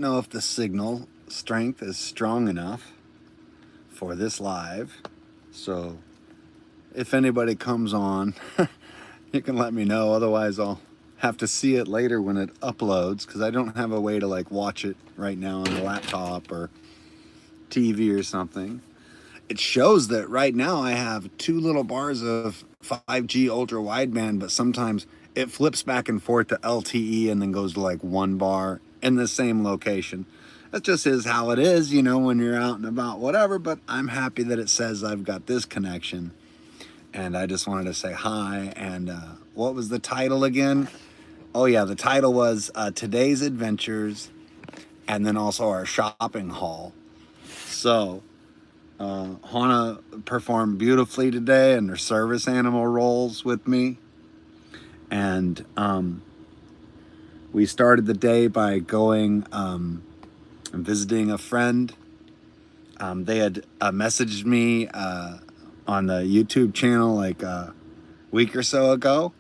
Know if the signal strength is strong enough for this live. So if anybody comes on, you can let me know. Otherwise, I'll have to see it later when it uploads because I don't have a way to like watch it right now on the laptop or TV or something. It shows that right now I have two little bars of 5G ultra wideband, but sometimes it flips back and forth to LTE and then goes to like one bar in the same location. That just is how it is, you know, when you're out and about, whatever. But I'm happy that it says I've got this connection. And I just wanted to say hi. And what was the title again? Oh, yeah, the title was Today's Adventures and then also our shopping haul. So, Hannah performed beautifully today in her service animal roles with me. And we started the day by going and visiting a friend. They had messaged me on the YouTube channel like a week or so ago.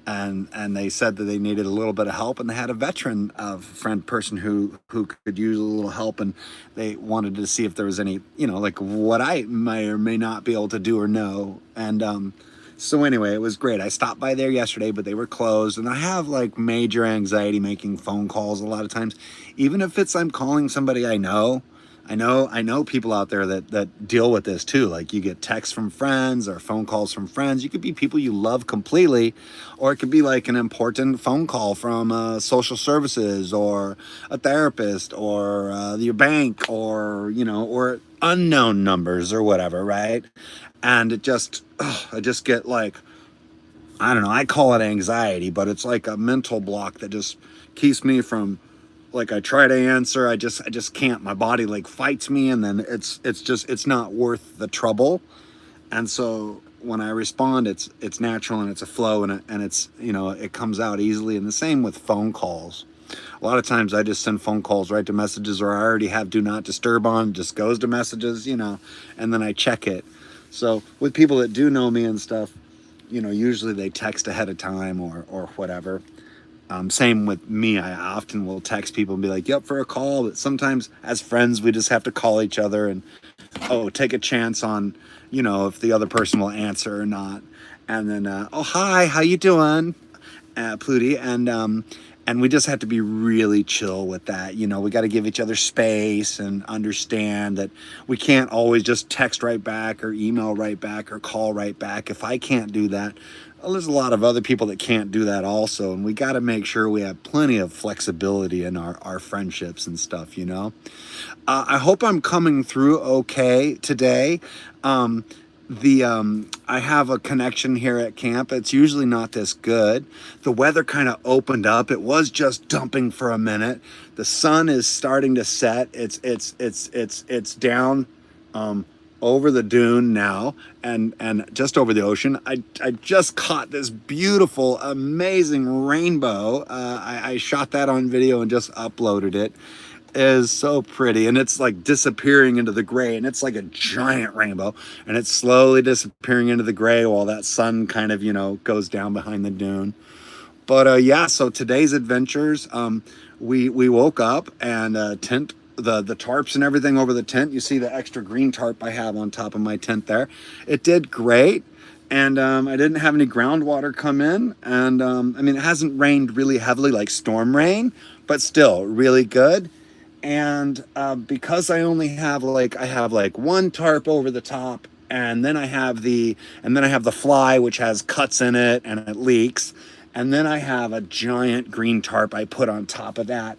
And they said that they needed a little bit of help, and they had a veteran friend person who could use a little help, and they wanted to see if there was any, you know, like what I may or may not be able to do or know. And so anyway, it was great. I stopped by there yesterday, but they were closed, and I have like major anxiety making phone calls a lot of times, even if it's I'm calling somebody I know. I know people out there that deal with this too. Like you get texts from friends or phone calls from friends. You could be people you love completely, or it could be like an important phone call from social services or a therapist or your bank or, you know, or unknown numbers or whatever, right? And I just get like, I don't know, I call it anxiety, but it's like a mental block that just keeps me from, like, I try to answer, I just can't. My body like fights me, and then it's not worth the trouble. And so when I respond, it's natural and it's a flow, and it's, you know, it comes out easily. And the same with phone calls. A lot of times I just send phone calls right to messages, or I already have do not disturb on, just goes to messages, you know, and then I check it. So with people that do know me and stuff, you know, usually they text ahead of time or whatever. Same with me. I often will text people and be like, "Yep, for a call." But sometimes, as friends, we just have to call each other and take a chance on, you know, if the other person will answer or not. And then, oh hi, how you doing, Plutie? And we just have to be really chill with that. You know, we got to give each other space and understand that we can't always just text right back or email right back or call right back. If I can't do that, well, there's a lot of other people that can't do that also. And we got to make sure we have plenty of flexibility in our friendships and stuff, you know. I hope I'm coming through okay today. I have a connection here at camp. It's usually not this good. The weather kind of opened up. It was just dumping for a minute. The sun is starting to set. It's down over the dune now, and just over the ocean. I just caught this beautiful, amazing rainbow. I shot that on video and just uploaded it. It is so pretty, and it's like disappearing into the gray, and it's like a giant rainbow, and it's slowly disappearing into the gray while that sun kind of, you know, goes down behind the dune. But yeah, so today's adventures, we woke up and tent the tarps and everything over the tent. You see the extra green tarp I have on top of my tent there. It did great. And I didn't have any groundwater come in. And I mean, it hasn't rained really heavily like storm rain, but still really good. And because I have like one tarp over the top, and then I have the fly, which has cuts in it and it leaks. And then I have a giant green tarp I put on top of that.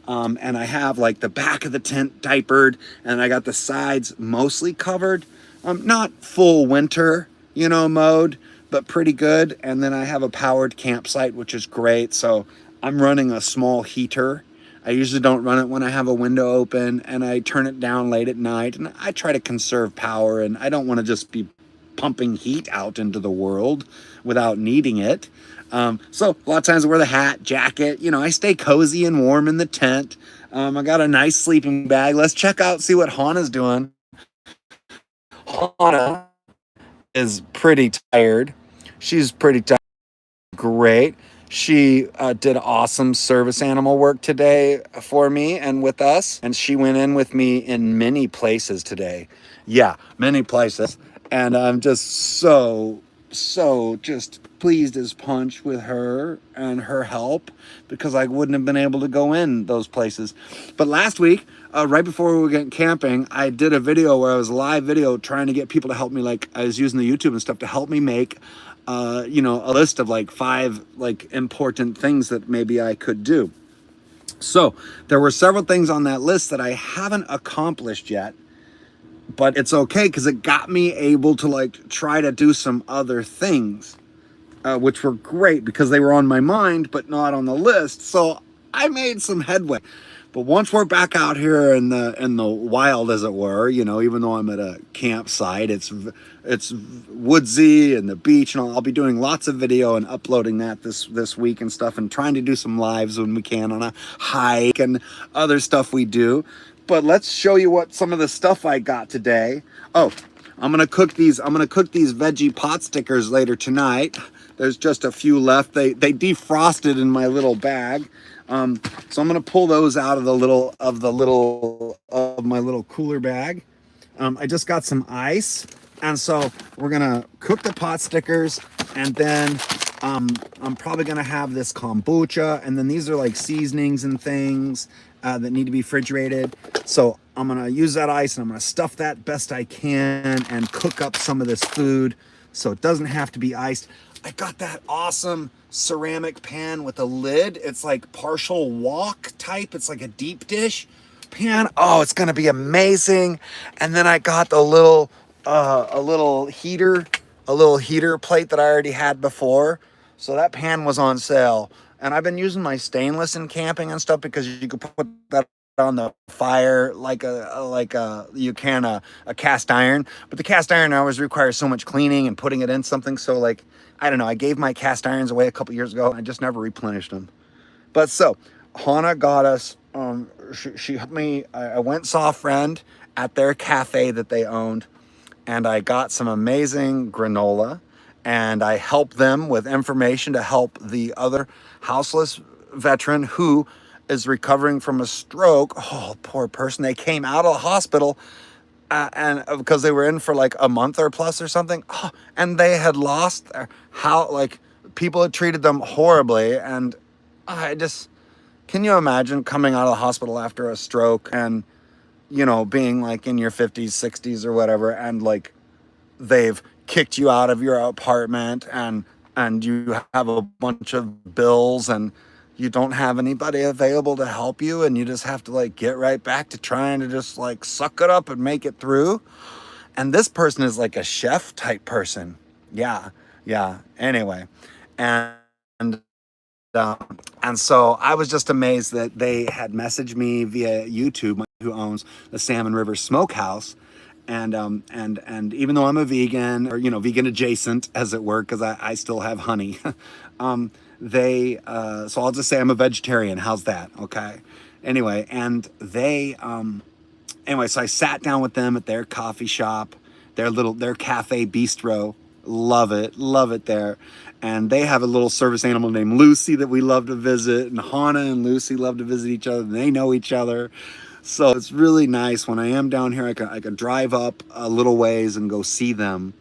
And I have like the back of the tent diapered, and I got the sides mostly covered. Not full winter, you know, mode, but pretty good. And then I have a powered campsite, which is great. So I'm running a small heater. I usually don't run it when I have a window open, and I turn it down late at night. And I try to conserve power, and I don't want to just be pumping heat out into the world without needing it. So a lot of times I wear the hat, jacket, you know, I stay cozy and warm in the tent. I got a nice sleeping bag. Let's check out, see what Hannah's doing. Hannah is pretty tired. She's pretty tired. Great. She did awesome service animal work today for me and with us. And she went in with me in many places today. Yeah, many places. And I'm just so just pleased as punch with her and her help, because I wouldn't have been able to go in those places. But last week, right before we were getting camping, I did a video where I was live video trying to get people to help me. Like, I was using the YouTube and stuff to help me make you know, a list of like 5 like important things that maybe I could do. So there were several things on that list that I haven't accomplished yet, but it's okay because it got me able to like try to do some other things, which were great because they were on my mind but not on the list. So I made some headway. But once we're back out here in the wild, as it were, you know, even though I'm at a campsite, it's woodsy and the beach, and I'll be doing lots of video and uploading that this week and stuff, and trying to do some lives when we can on a hike and other stuff we do. But let's show you what some of the stuff I got today. Oh, I'm gonna cook these veggie pot stickers later tonight. There's just a few left. They defrosted in my little bag. So I'm gonna pull those out of my little cooler bag. I just got some ice, and so we're gonna cook the pot stickers, and then I'm probably gonna have this kombucha, and then these are like seasonings and things that need to be refrigerated. So I'm gonna use that ice and I'm gonna stuff that best I can and cook up some of this food so it doesn't have to be iced. I got that awesome ceramic pan with a lid. It's like partial wok type. It's like a deep dish pan. Oh, it's gonna be amazing. And then I got a little heater plate that I already had before. So that pan was on sale. And I've been using my stainless in camping and stuff because you could put that on the fire like you can a cast iron. But the cast iron always requires so much cleaning and putting it in something. So like, I don't know, I gave my cast irons away a couple years ago. I just never replenished them. But so Hannah got us, she helped me. I went saw a friend at their cafe that they owned, and I got some amazing granola, and I helped them with information to help the other houseless veteran who is recovering from a stroke. Oh, poor person. They came out of the hospital and because they were in for like a month or plus or something. Oh, and they had lost their how, like, people had treated them horribly. And I just, can you imagine coming out of the hospital after a stroke and, you know, being like in your 50s, 60s or whatever, and like they've kicked you out of your apartment and you have a bunch of bills and you don't have anybody available to help you, and you just have to like get right back to trying to just like suck it up and make it through. And this person is like a chef type person. Yeah. Anyway, and and so I was just amazed that they had messaged me via YouTube, who owns the Salmon River Smokehouse. And even though I'm a vegan, or, you know, vegan adjacent, as it were, because I still have honey, so I'll just say I'm a vegetarian. How's that? Okay. Anyway, and so I sat down with them at their coffee shop, their cafe bistro. Love it there. And they have a little service animal named Lucy that we love to visit, and Hannah and Lucy love to visit each other, and they know each other. So it's really nice when I am down here. I can drive up a little ways and go see them.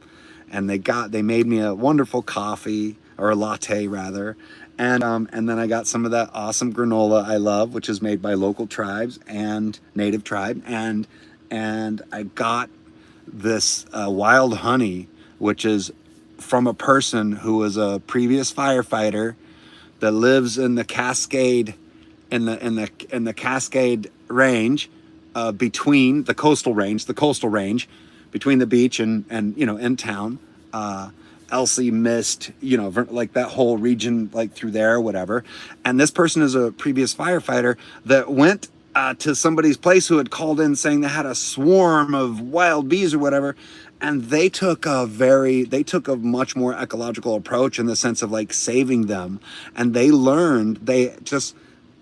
And they made me a wonderful coffee, or a latte rather. And then I got some of that awesome granola I love, which is made by local tribes and native tribe. And I got this wild honey, which is from a person who was a previous firefighter that lives in the Cascade, in the Cascade range, between the coastal range, between the beach and you know, in town, Elsie Mist, you know, like that whole region, like through there, whatever. And this person is a previous firefighter that went to somebody's place who had called in saying they had a swarm of wild bees or whatever. And they took a much more ecological approach in the sense of like saving them. And they just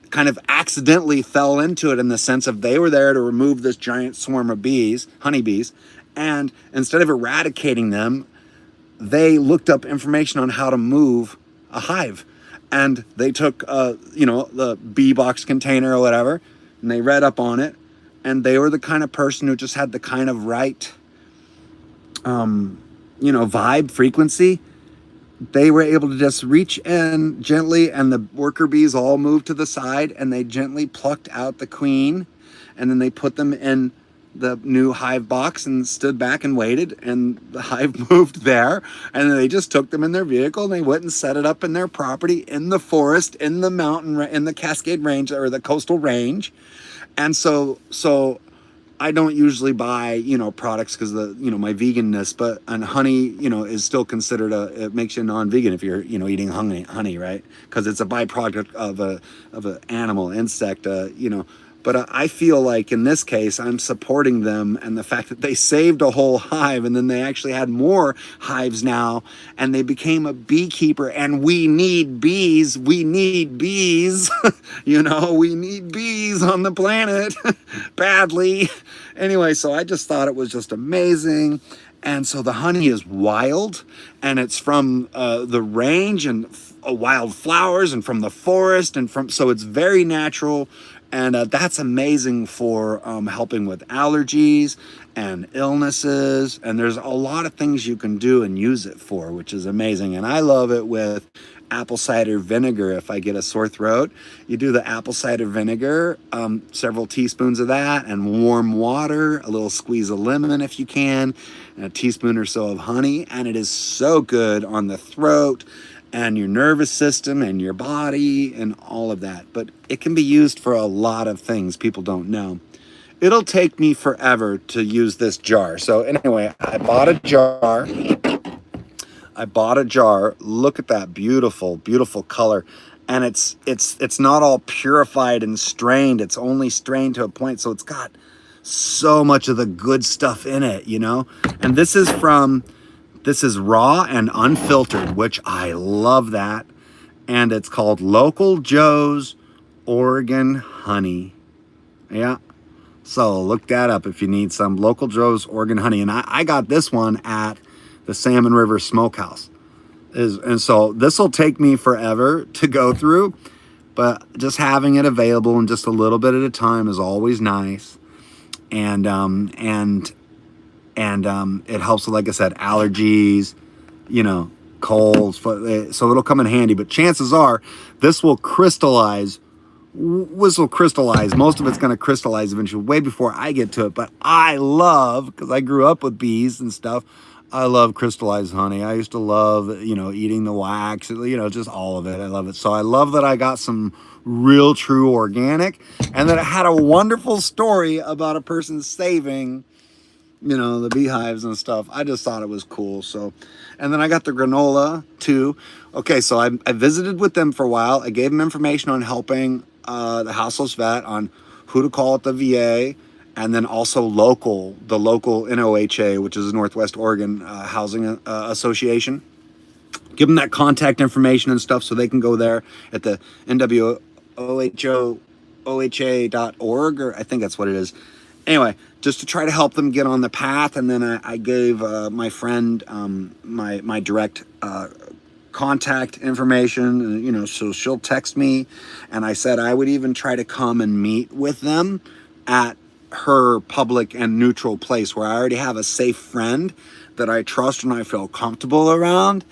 kind of accidentally fell into it in the sense of they were there to remove this giant swarm of bees, honeybees. And instead of eradicating them, they looked up information on how to move a hive. and they took, you know, the bee box container or whatever, and they read up on it, and they were the kind of person who just had the kind of right, you know, vibe, frequency. They were able to just reach in gently, and the worker bees all moved to the side, and they gently plucked out the queen, and then they put them in the new hive box and stood back and waited, and the hive moved there, and then they just took them in their vehicle and they went and set it up in their property in the forest, in the mountain, in the Cascade Range or the coastal range. And so I don't usually buy, you know, products because the, you know, my veganness, but, and honey, you know, is still considered it makes you non-vegan if you're, you know, eating honey, right? Because it's a byproduct of a animal, insect, you know. But I feel like in this case, I'm supporting them, and the fact that they saved a whole hive, and then they actually had more hives now, and they became a beekeeper, and we need bees. We need bees. You know, we need bees on the planet badly. Anyway, so I just thought it was just amazing. And so the honey is wild, and it's from the range, and wild flowers, and from the forest, and so it's very natural. And that's amazing for helping with allergies and illnesses. And there's a lot of things you can do and use it for, which is amazing. And I love it with apple cider vinegar. If I get a sore throat, you do the apple cider vinegar, several teaspoons of that, and warm water, a little squeeze of lemon if you can, and a teaspoon or so of honey. And it is so good on the throat and your nervous system and your body and all of that. But it can be used for a lot of things people don't know. It'll take me forever to use this jar. So anyway, I bought a jar. Look at that beautiful, beautiful color. And it's not all purified and strained. It's only strained to a point. So it's got so much of the good stuff in it, you know? And this is raw and unfiltered, which I love that. And it's called Local Joe's Oregon Honey. Yeah. So look that up if you need some Local Joe's Oregon Honey. And I got this one at the Salmon River Smokehouse. And so this will take me forever to go through, but just having it available and just a little bit at a time is always nice. And it helps with, like I said, allergies, you know, colds. So it'll come in handy. But chances are this will crystallize. Most of it's going to crystallize eventually, way before I get to it. But I love, because I grew up with bees and stuff, I love crystallized honey. I used to love, you know, eating the wax, you know, just all of it. I love it. So I love that I got some real, true organic, and that it had a wonderful story about a person saving, you know, the beehives and stuff. I just thought it was cool. So, and then I got the granola too. Okay, so I visited with them for a while. I gave them information on helping the houseless vet, on who to call at the VA, and then also the local NOHA, which is the Northwest Oregon Housing Association. Give them that contact information and stuff so they can go there at the NWOHA.org, or I think that's what it is. Anyway, just to try to help them get on the path. And then I gave my friend my direct contact information, you know, so she'll text me. And I said I would even try to come and meet with them at her public and neutral place where I already have a safe friend that I trust and I feel comfortable around.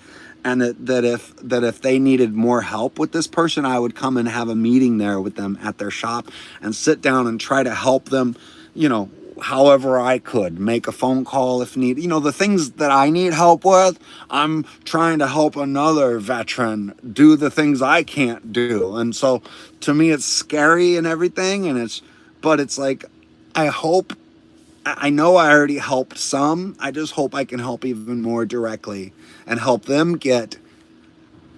And that if they needed more help with this person, I would come and have a meeting there with them at their shop and sit down and try to help them, you know, however I could. Make a phone call if need. You know, the things that I need help with, I'm trying to help another veteran do the things I can't do. And so to me, it's scary and everything. But it's like, I know I already helped some. I just hope I can help even more directly and help them get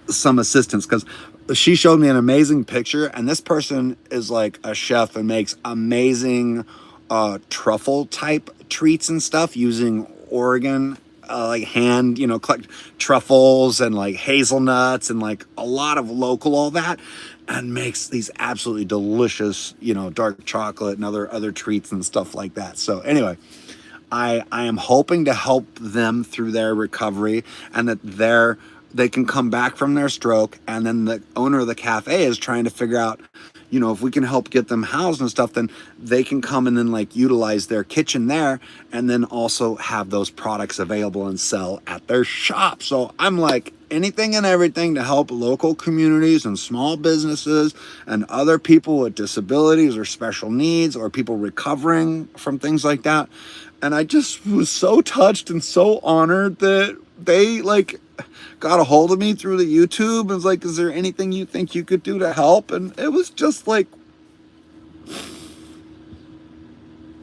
some assistance. Because she showed me an amazing picture, and this person is like a chef and makes amazing truffle type treats and stuff using Oregon, like hand, you know, collect truffles and like hazelnuts and like a lot of local, all that, and makes these absolutely delicious, you know, dark chocolate and other treats and stuff like that. So anyway, I am hoping to help them through their recovery, and that they can come back from their stroke, and then the owner of the cafe is trying to figure out, you know, if we can help get them housed and stuff, then they can come and then like utilize their kitchen there, and then also have those products available and sell at their shop. So I'm like, anything and everything to help local communities and small businesses and other people with disabilities or special needs or people recovering from things like that. And I just was so touched and so honored that they like got a hold of me through the YouTube and was like, is there anything you think you could do to help? And it was just like,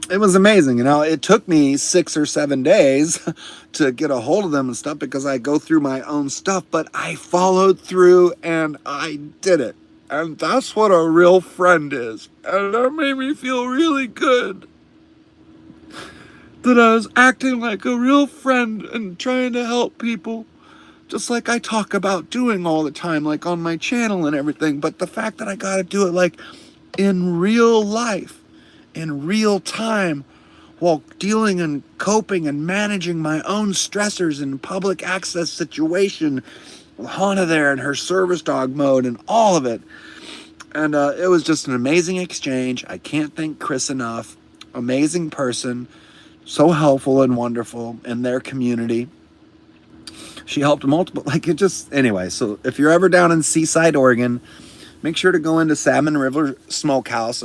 it was amazing. You know, it took me 6 or 7 days to get a hold of them and stuff because I go through my own stuff, but I followed through and I did it. And that's what a real friend is. And that made me feel really good, that I was acting like a real friend and trying to help people, just like I talk about doing all the time, like on my channel and everything. But the fact that I got to do it like in real life, in real time, while dealing and coping and managing my own stressors in public access situation, with Hannah there and her service dog mode and all of it. And it was just an amazing exchange. I can't thank Chris enough. Amazing person, so helpful and wonderful in their community. She helped multiple, like it just, anyway. So if you're ever down in Seaside, Oregon, make sure to go into Salmon River Smokehouse.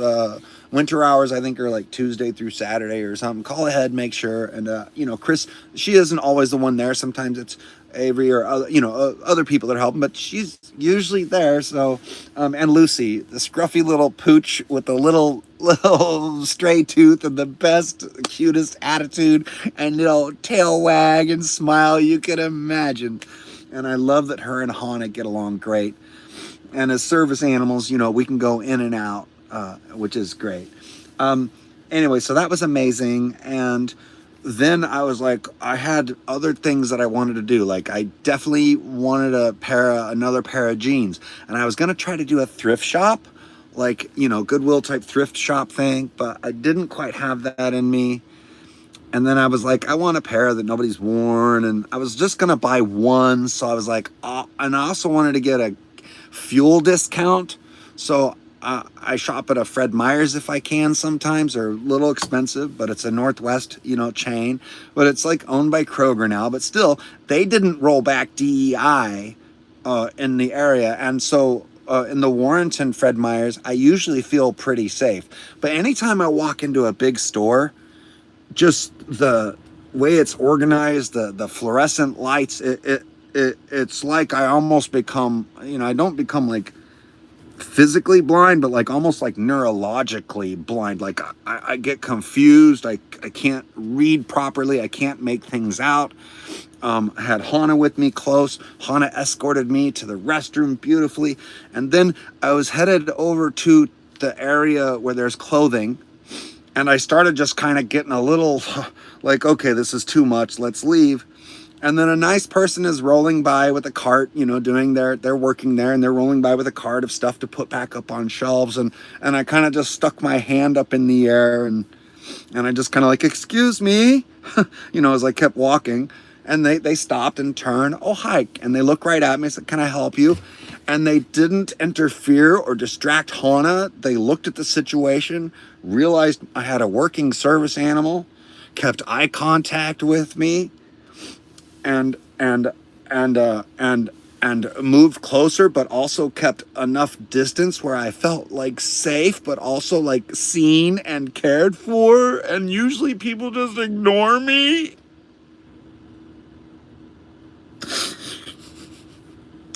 Winter hours, I think, are like Tuesday through Saturday or something. Call ahead, make sure. And, you know, Chris, she isn't always the one there. Sometimes it's Avery or, other, you know, other people that are helping, but she's usually there. So, and Lucy, the scruffy little pooch with the little stray tooth and the best, cutest attitude and, you know, tail wag and smile you could imagine. And I love that her and Hannah get along great. And as service animals, you know, we can go in and out, which is great. Anyway, so that was amazing. And then I was like, I had other things that I wanted to do. Like I definitely wanted another pair of jeans. And I was going to try to do a thrift shop, like, you know, Goodwill type thrift shop thing, but I didn't quite have that in me. And then I was like, I want a pair that nobody's worn. And I was just going to buy one. So I was like, oh, and I also wanted to get a fuel discount. So I shop at a Fred Meyer's if I can sometimes. They're a little expensive, but it's a Northwest, you know, chain. But it's like owned by Kroger now. But still, they didn't roll back DEI in the area. And so in the Warrenton Fred Meyer's, I usually feel pretty safe. But anytime I walk into a big store, just the way it's organized, the fluorescent lights, it's like I almost become, you know, I don't become like physically blind, but like almost like neurologically blind. Like I get confused. I can't read properly. I can't make things out. I had Hannah with me close. Hannah escorted me to the restroom beautifully. And then I was headed over to the area where there's clothing. And I started just kind of getting a little like, okay, this is too much. Let's leave. And then a nice person is rolling by with a cart, you know, they're working there, and they're rolling by with a cart of stuff to put back up on shelves. And I kind of just stuck my hand up in the air and I just kind of like, excuse me, you know, as I kept walking. And they stopped and turned, oh, hi. And they looked right at me and said, can I help you? And they didn't interfere or distract Hannah. They looked at the situation, realized I had a working service animal, kept eye contact with me, and moved closer, but also kept enough distance where I felt like safe, but also like seen and cared for. And usually people just ignore me.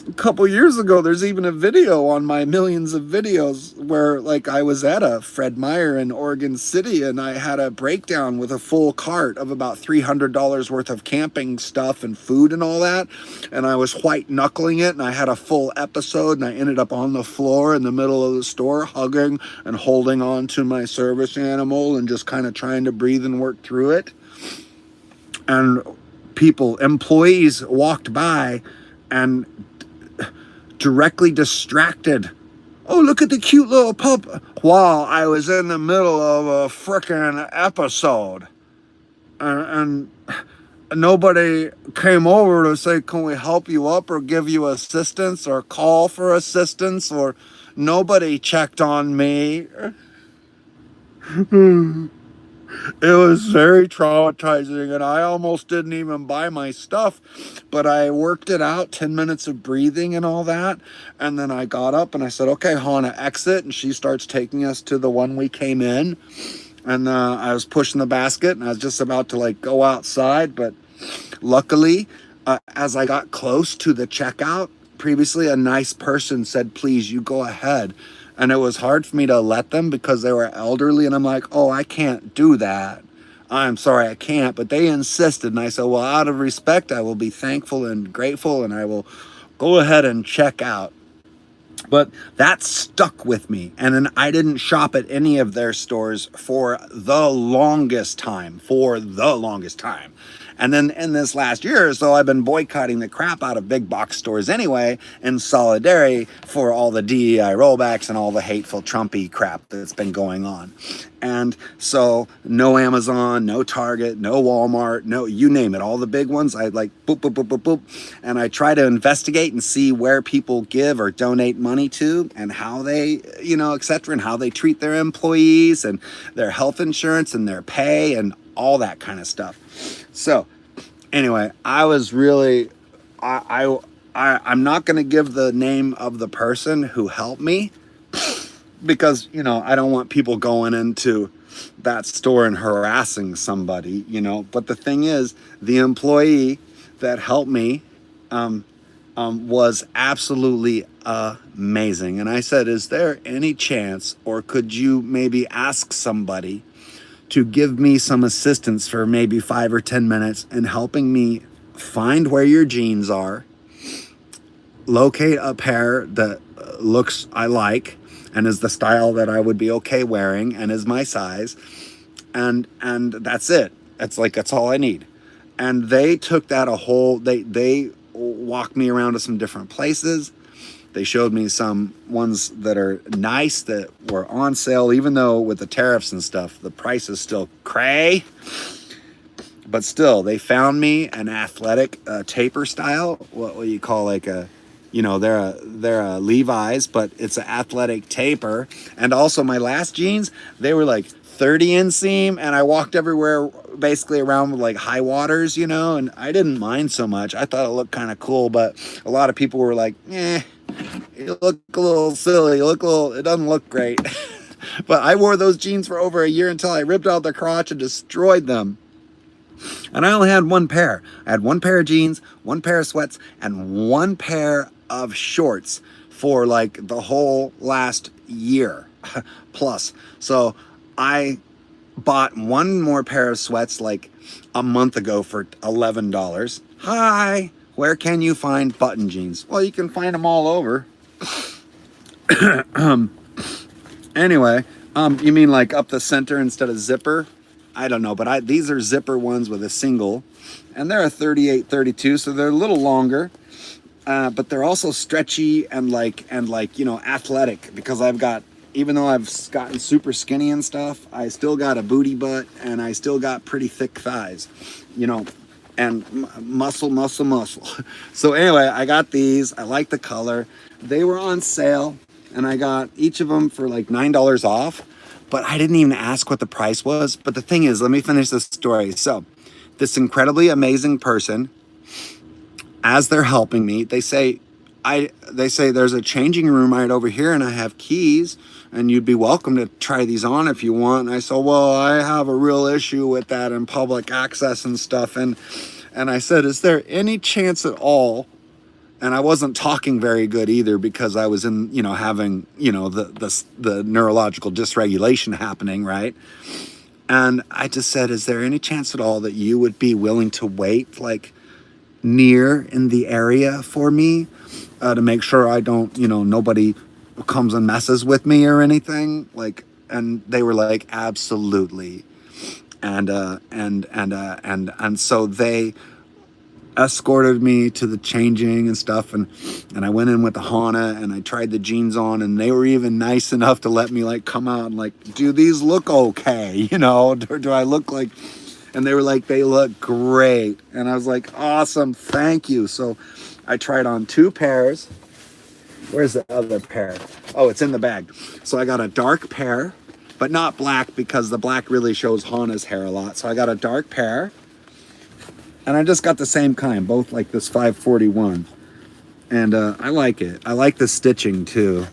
A couple years ago, there's even a video on my millions of videos where like I was at a Fred Meyer in Oregon City and I had a breakdown with a full cart of about $300 worth of camping stuff and food and all that. And I was white knuckling it, and I had a full episode, and I ended up on the floor in the middle of the store hugging and holding on to my service animal and just kind of trying to breathe and work through it. And employees walked by and directly distracted. Oh, look at the cute little pup, while I was in the middle of a frickin' episode. And nobody came over to say, can we help you up or give you assistance or call for assistance, or nobody checked on me. It was very traumatizing, and I almost didn't even buy my stuff, but I worked it out, 10 minutes of breathing and all that, and then I got up and I said, okay, Hannah, exit, and she starts taking us to the one we came in, and I was pushing the basket, and I was just about to like go outside, but luckily, as I got close to the checkout, previously a nice person said, please, you go ahead. And it was hard for me to let them because they were elderly. And I'm like, oh, I can't do that. I'm sorry, I can't. But they insisted. And I said, well, out of respect, I will be thankful and grateful. And I will go ahead and check out. But that stuck with me. And then I didn't shop at any of their stores for the longest time. And then in this last year or so, I've been boycotting the crap out of big box stores anyway, in solidarity for all the DEI rollbacks and all the hateful Trumpy crap that's been going on. And so no Amazon, no Target, no Walmart, no, you name it, all the big ones, I like boop, boop, boop, boop, boop. And I try to investigate and see where people give or donate money to and how they, you know, et cetera, and how they treat their employees and their health insurance and their pay and all that kind of stuff. So anyway, I was really, I'm not going to give the name of the person who helped me because, you know, I don't want people going into that store and harassing somebody, you know. But the thing is, the employee that helped me was absolutely amazing. And I said, is there any chance, or could you maybe ask somebody to give me some assistance for maybe 5 or 10 minutes in helping me find where your jeans are, locate a pair that looks I like and is the style that I would be okay wearing and is my size, and that's it. It's like, that's all I need. And they took that they walked me around to some different places. They showed me some ones that are nice that were on sale, even though with the tariffs and stuff, the price is still cray. But still, they found me an athletic taper style. What you call like a, you know, they're a Levi's, but it's an athletic taper. And also my last jeans, they were like 30 inseam, and I walked everywhere basically around with like high waters, you know, and I didn't mind so much. I thought it looked kind of cool, but a lot of people were like, you look a little silly, it doesn't look great. But I wore those jeans for over a year until I ripped out the crotch and destroyed them. And I only had one pair. I had one pair of jeans, one pair of sweats, and one pair of shorts for like the whole last year plus. So I bought one more pair of sweats like a month ago for $11. Hi, where can you find button jeans? Well, you can find them all over. Anyway, you mean like up the center instead of zipper? I don't know, but these are zipper ones with a single, and they're a 38, 32, so they're a little longer, but they're also stretchy and like, you know, athletic, because I've got, even though I've gotten super skinny and stuff, I still got a booty butt and I still got pretty thick thighs, you know, and muscle. So anyway, I got these. I like the color. They were on sale, and I got each of them for like $9 off, but I didn't even ask what the price was. But the thing is, let me finish this story. So this incredibly amazing person, as they're helping me, they say there's a changing room right over here, and I have keys, and you'd be welcome to try these on if you want. And I said, well, I have a real issue with that in public access and stuff. And I said, is there any chance at all? And I wasn't talking very good either, because I was in, you know, having, you know, the neurological dysregulation happening, right? And I just said, is there any chance at all that you would be willing to wait like near in the area for me to make sure I don't, you know, nobody comes and messes with me or anything? Like, and they were like, absolutely. And so they escorted me to the changing and stuff, and I went in with the Hana, and I tried the jeans on, and they were even nice enough to let me like come out and like, do these look okay, you know, or do I look like, And they were like, they look great. And I was like, awesome, thank you. So I tried on 2 pairs. Where's the other pair? Oh, it's in the bag. So I got a dark pair, but not black because the black really shows Hana's hair a lot. So I got a dark pair. And I just got the same kind, both like this 541. And I like it. I like the stitching too.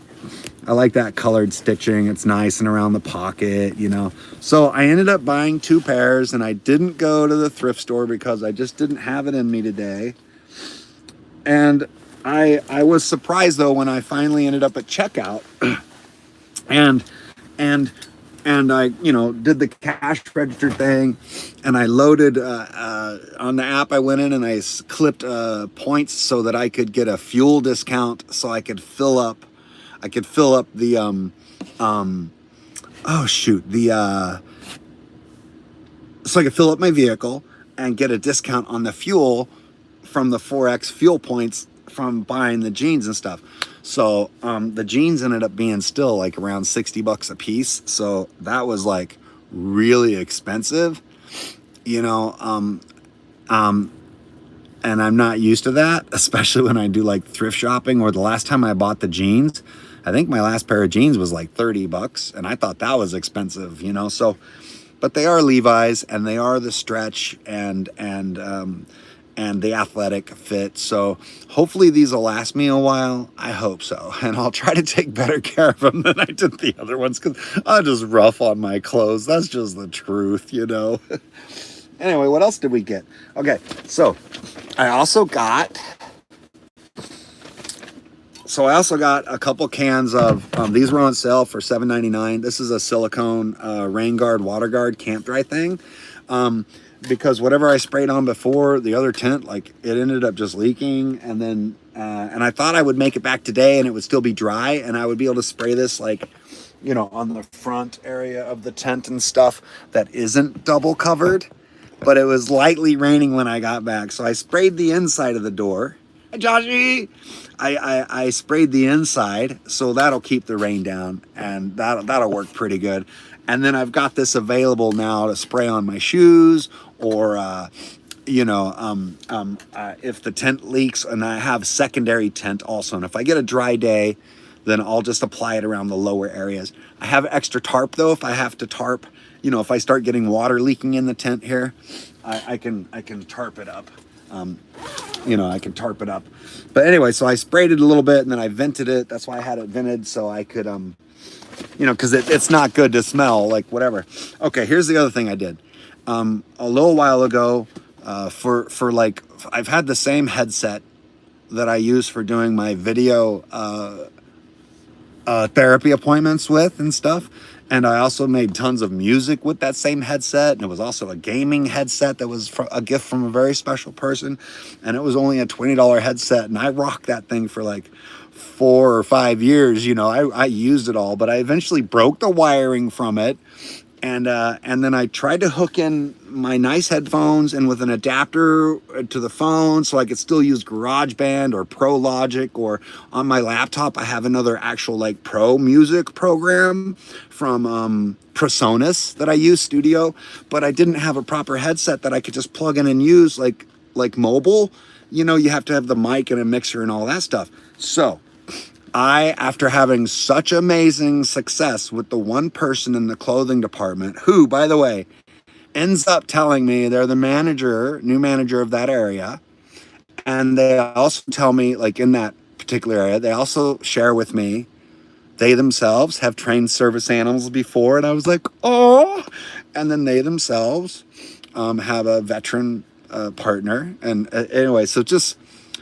I like that colored stitching. It's nice and around the pocket, you know. So I ended up buying 2 pairs, and I didn't go to the thrift store because I just didn't have it in me today. And I was surprised though when I finally ended up at checkout and I, you know, did the cash register thing, and I loaded on the app. I went in and I clipped points so that I could get a fuel discount, so I could fill up the so I could fill up my vehicle and get a discount on the fuel from the 4X fuel points from buying the jeans and stuff. So the jeans ended up being still like around $60 a piece. So that was like really expensive, you know, and I'm not used to that, especially when I do like thrift shopping. Or the last time I bought the jeans, I think my last pair of jeans was like $30, and I thought that was expensive, you know. So, but they are Levi's, and they are the stretch and the athletic fit. So hopefully these will last me a while. I hope so. And I'll try to take better care of them than I did the other ones, because I'm just rough on my clothes. That's just the truth, you know. Anyway, what else did we get? Okay, so I also got a couple cans of, these were on sale for $7.99. This is a silicone rain guard, water guard, camp dry thing. Because whatever I sprayed on before, the other tent, like it ended up just leaking. And then, and I thought I would make it back today and it would still be dry, and I would be able to spray this like, you know, on the front area of the tent and stuff that isn't double covered. But it was lightly raining when I got back. So I sprayed the inside of the door. Hey, Joshy! I sprayed the inside, so that'll keep the rain down, and that'll work pretty good. And then I've got this available now to spray on my shoes, or you know, if the tent leaks, and I have secondary tent also. And if I get a dry day, then I'll just apply it around the lower areas. I have extra tarp though, if I have to tarp. You know, if I start getting water leaking in the tent here, I can tarp it up. You know, I can tarp it up. But anyway, so I sprayed it a little bit, and then I vented it. That's why I had it vented, so I could, you know, because it's not good to smell, like whatever. Okay, here's the other thing I did. A little while ago, for like, I've had the same headset that I use for doing my video therapy appointments with and stuff. And I also made tons of music with that same headset. And it was also a gaming headset that was a gift from a very special person. And it was only a $20 headset. And I rocked that thing for like 4 or 5 years. You know, I used it all, but I eventually broke the wiring from it. And then I tried to hook in my nice headphones and with an adapter to the phone so I could still use GarageBand or Pro Logic, or on my laptop I have another actual like pro music program from PreSonus that I use, Studio, but I didn't have a proper headset that I could just plug in and use like mobile. You know, you have to have the mic and a mixer and all that stuff. So after having such amazing success with the one person in the clothing department, who, by the way, ends up telling me they're the new manager of that area. And they also tell me, like in that particular area, they also share with me, they themselves have trained service animals before. And I was like, oh, and then they themselves have a veteran partner. And anyway, so just,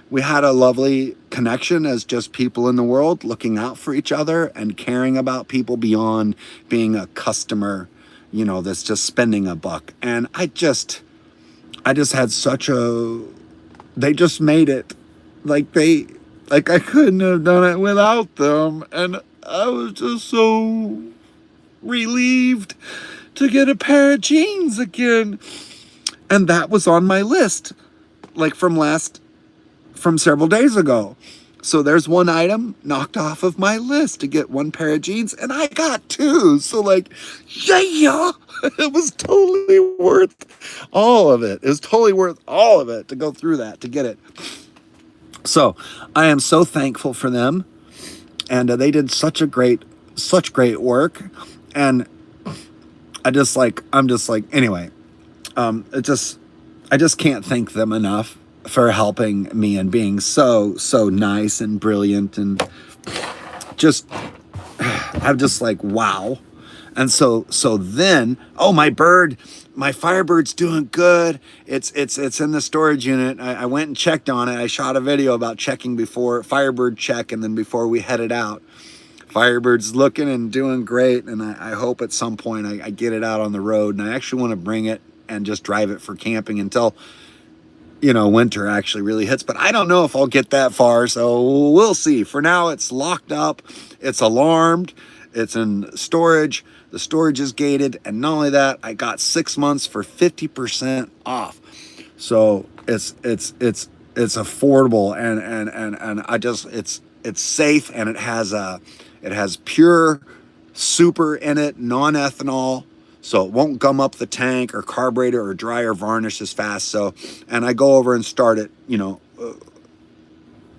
we had a lovely connection as just people in the world looking out for each other and caring about people beyond being a customer, you know, that's just spending a buck. And I just had such they just made it like I couldn't have done it without them. And I was just so relieved to get a pair of jeans again. And that was on my list, like from several days ago. So there's one item knocked off of my list to get one pair of jeans, and I got two. So like, yeah, it was totally worth all of it. It was totally worth all of it to go through that to get it. So I am so thankful for them, and they did such great work, and I'm just like, anyway, I just can't thank them enough for helping me and being so nice and brilliant, and just, I'm just like, wow. And so then, oh, my Firebird's doing good. It's in the storage unit. I went and checked on it. I shot a video about checking before, Firebird check, and then before we headed out. Firebird's looking and doing great, and I hope at some point I get it out on the road, and I actually want to bring it and just drive it for camping until, you know, winter actually really hits. But I don't know if I'll get that far, so we'll see. For now, it's locked up, it's alarmed, it's in storage, the storage is gated, and not only that, I got 6 months for 50% off. So it's affordable, and I just, it's safe, and it has pure super in it, non-ethanol, so it won't gum up the tank or carburetor or dry or varnish as fast. So, and I go over and start it, you know,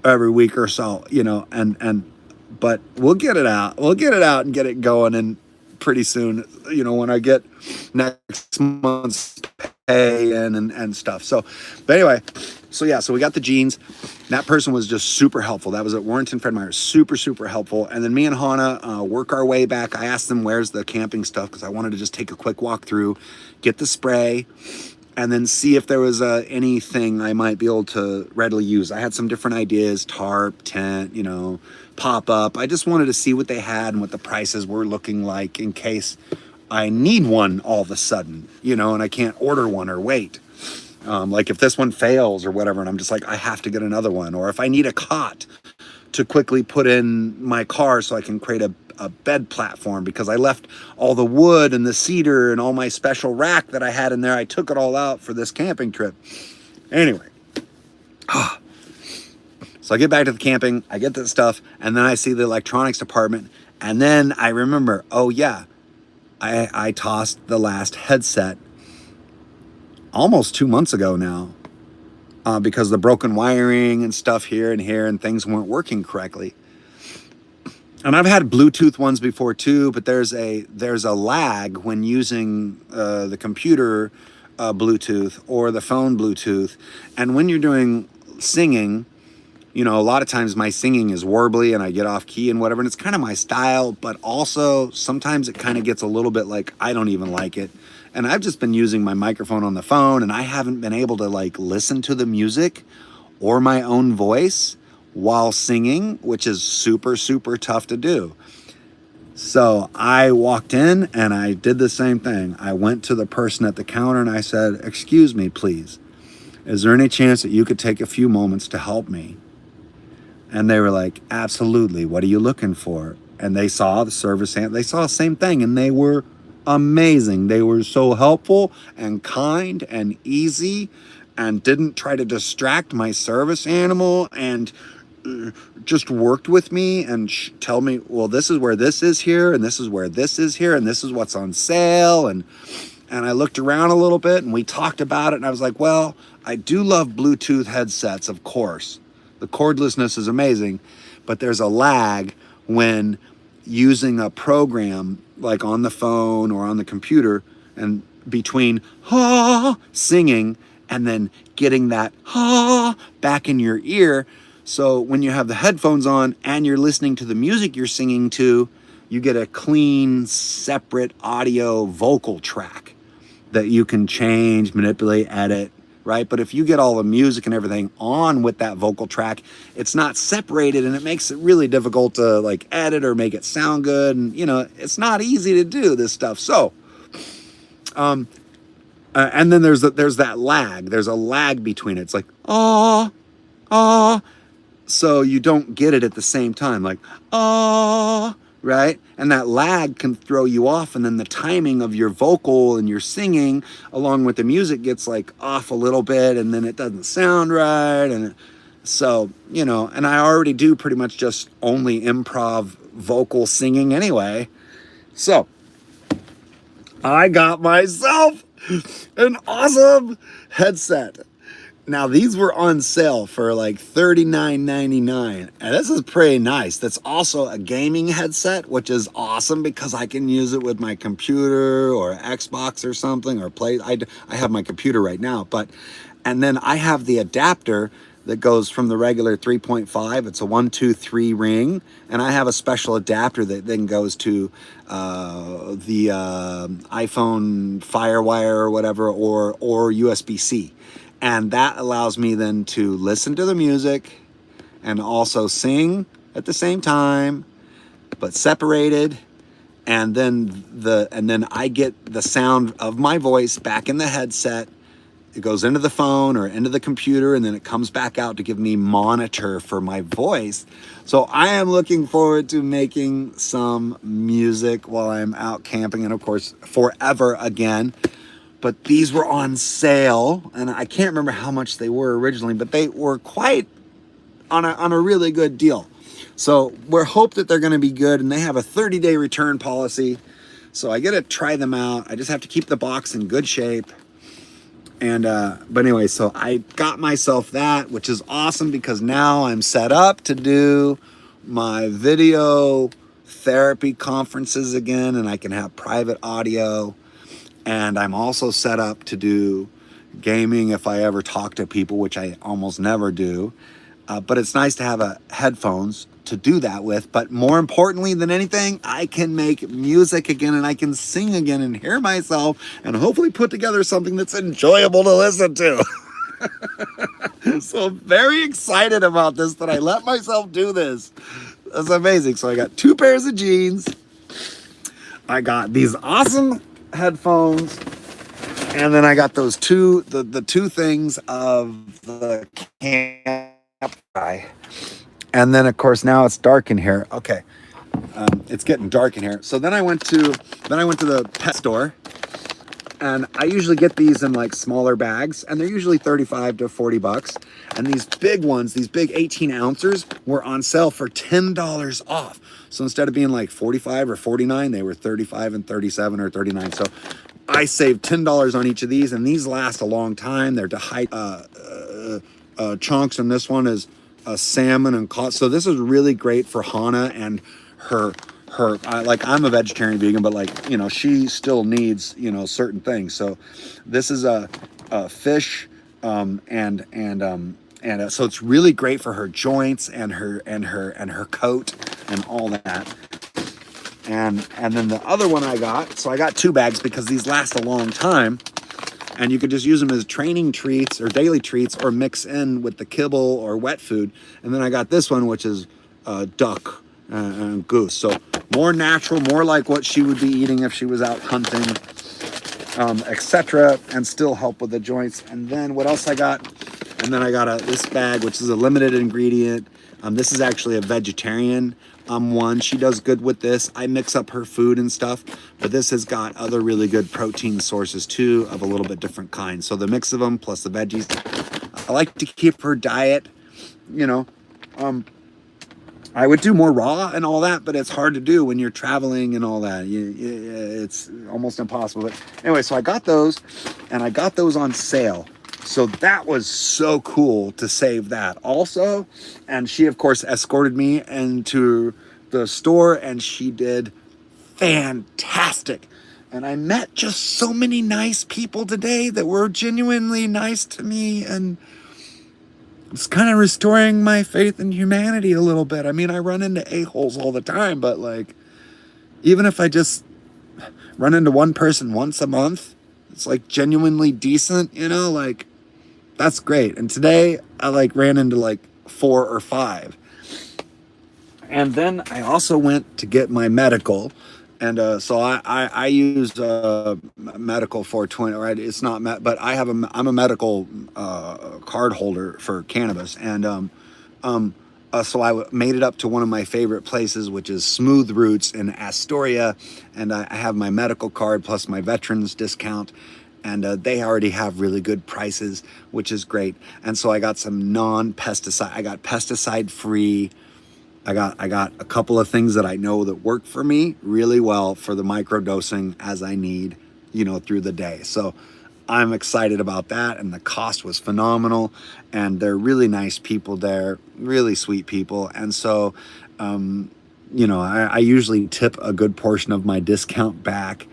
every week or so, you know, but we'll get it out and get it going, and pretty soon, you know, when I get next month's pay and stuff. So, but anyway, so yeah, so we got the jeans. That person was just super helpful. That was at Warrenton Fred Meyer, super helpful. And then me and Hannah work our way back. I asked them where's the camping stuff, because I wanted to just take a quick walk through, get the spray, and then see if there was anything I might be able to readily use. I had some different ideas: tarp, tent, you know, pop up. I just wanted to see what they had and what the prices were looking like in case I need one all of a sudden, you know, and I can't order one or wait. Like if this one fails or whatever, and I'm just like, I have to get another one. Or if I need a cot to quickly put in my car so I can create a bed platform, because I left all the wood and the cedar and all my special rack that I had in there. I took it all out for this camping trip. Anyway. So I get back to the camping, I get that stuff, and then I see the electronics department, and then I remember, oh yeah, I tossed the last headset almost 2 months ago now, because the broken wiring and stuff here and things weren't working correctly. And I've had Bluetooth ones before too, but there's a lag when using the computer Bluetooth or the phone Bluetooth. And when you're doing singing, you know, a lot of times my singing is warbly and I get off key and whatever, and it's kind of my style, but also sometimes it kind of gets a little bit like I don't even like it. And I've just been using my microphone on the phone, and I haven't been able to like listen to the music or my own voice while singing, which is super tough to do. So I walked in and I did the same thing. I went to the person at the counter and I said, "Excuse me, please. Is there any chance that you could take a few moments to help me?" And they were like, "Absolutely. What are you looking for?" And they saw the service, and they saw the same thing, and they were amazing. They were so helpful and kind and easy, and didn't try to distract my service animal, and just worked with me and tell me, well, this is where this is here, and this is where this is here, and this is what's on sale. And I looked around a little bit, and we talked about it, and I was like, well, I do love Bluetooth headsets, of course. The cordlessness is amazing, but there's a lag when using a program like on the phone or on the computer, and between singing and then getting that back in your ear. So when you have the headphones on and you're listening to the music you're singing to, you get a clean, separate audio vocal track that you can change, manipulate, edit, right? But if you get all the music and everything on with that vocal track, it's not separated, and it makes it really difficult to like edit or make it sound good. And you know, it's not easy to do this stuff. So, and then there's that lag. There's a lag between it. It's like, so you don't get it at the same time, like, right? And that lag can throw you off, and then the timing of your vocal and your singing along with the music gets like off a little bit, and then it doesn't sound right. And So, you know, and I already do pretty much just only improv vocal singing anyway. So I got myself an awesome headset. Now these were on sale for like $39.99, and this is pretty nice. That's also a gaming headset, which is awesome because I can use it with my computer or Xbox or something, or play. I have my computer right now, and then I have the adapter that goes from the regular 3.5. It's a 1, 2, 3 ring, and I have a special adapter that then goes to the iPhone FireWire or whatever, or USB-C. And that allows me then to listen to the music and also sing at the same time, but separated. And then I get the sound of my voice back in the headset. It goes into the phone or into the computer, and then it comes back out to give me monitor for my voice. So I am looking forward to making some music while I'm out camping, and of course, forever again. But these were on sale, and I can't remember how much they were originally, but they were quite on a really good deal. So we're hope that they're going to be good, and they have a 30-day return policy. So I get to try them out. I just have to keep the box in good shape. And but anyway, so I got myself that, which is awesome because now I'm set up to do my video therapy conferences again, and I can have private audio. And I'm also set up to do gaming if I ever talk to people, which I almost never do. But it's nice to have headphones to do that with. But more importantly than anything, I can make music again, and I can sing again and hear myself and hopefully put together something that's enjoyable to listen to. So very excited about this, that I let myself do this. That's amazing. So I got 2 pairs of jeans. I got these awesome headphones, and then I got those the two things of the camp guy. And then of course now it's dark in here. Okay, it's getting dark in here. So then I went to the pet store, and I usually get these in like smaller bags, and they're usually 35 to 40 bucks. And these big ones, these big 18 ounces, were on sale for $10 off. So instead of being like 45 or 49, they were 35 and 37 or 39. So I saved $10 on each of these, and these last a long time. They're to height chunks, and this one is salmon and cod. So this is really great for Hannah and her. Like, I'm a vegetarian vegan, but like, you know, she still needs, you know, certain things. So this is a fish, and so it's really great for her joints and her coat and all that. And then the other one I got, so I got 2 bags because these last a long time, and you could just use them as training treats or daily treats, or mix in with the kibble or wet food. And then I got this one, which is duck and goose. So more natural, more like what she would be eating if she was out hunting, etc., and still help with the joints. And then what else I got? And then I got this bag, which is a limited ingredient. This is actually a vegetarian one. She does good with this. I mix up her food and stuff, but this has got other really good protein sources too, of a little bit different kind. So the mix of them plus the veggies. I like to keep her diet, you know. I would do more raw and all that, but it's hard to do when you're traveling and all that. It's almost impossible. But anyway, so I got those, and I got those on sale. So that was so cool to save that also. And she, of course, escorted me into the store, and she did fantastic. And I met just so many nice people today that were genuinely nice to me, and it's kind of restoring my faith in humanity a little bit. I mean, I run into a-holes all the time, but like, even if I just run into one person once a month, it's like genuinely decent, you know, like, that's great. And today I like ran into like 4 or 5. And then I also went to get my medical. And so I use medical 420, right? It's not, but I'm a medical card holder for cannabis. And so I made it up to one of my favorite places, which is Smooth Roots in Astoria. And I have my medical card plus my veterans discount. and they already have really good prices, which is great. And so I got some non-pesticide. I got pesticide-free. I got a couple of things that I know that work for me really well for the microdosing as I need, through the day. So I'm excited about that, and the cost was phenomenal, and they're really nice people there, really sweet people. And so, I usually tip a good portion of my discount back.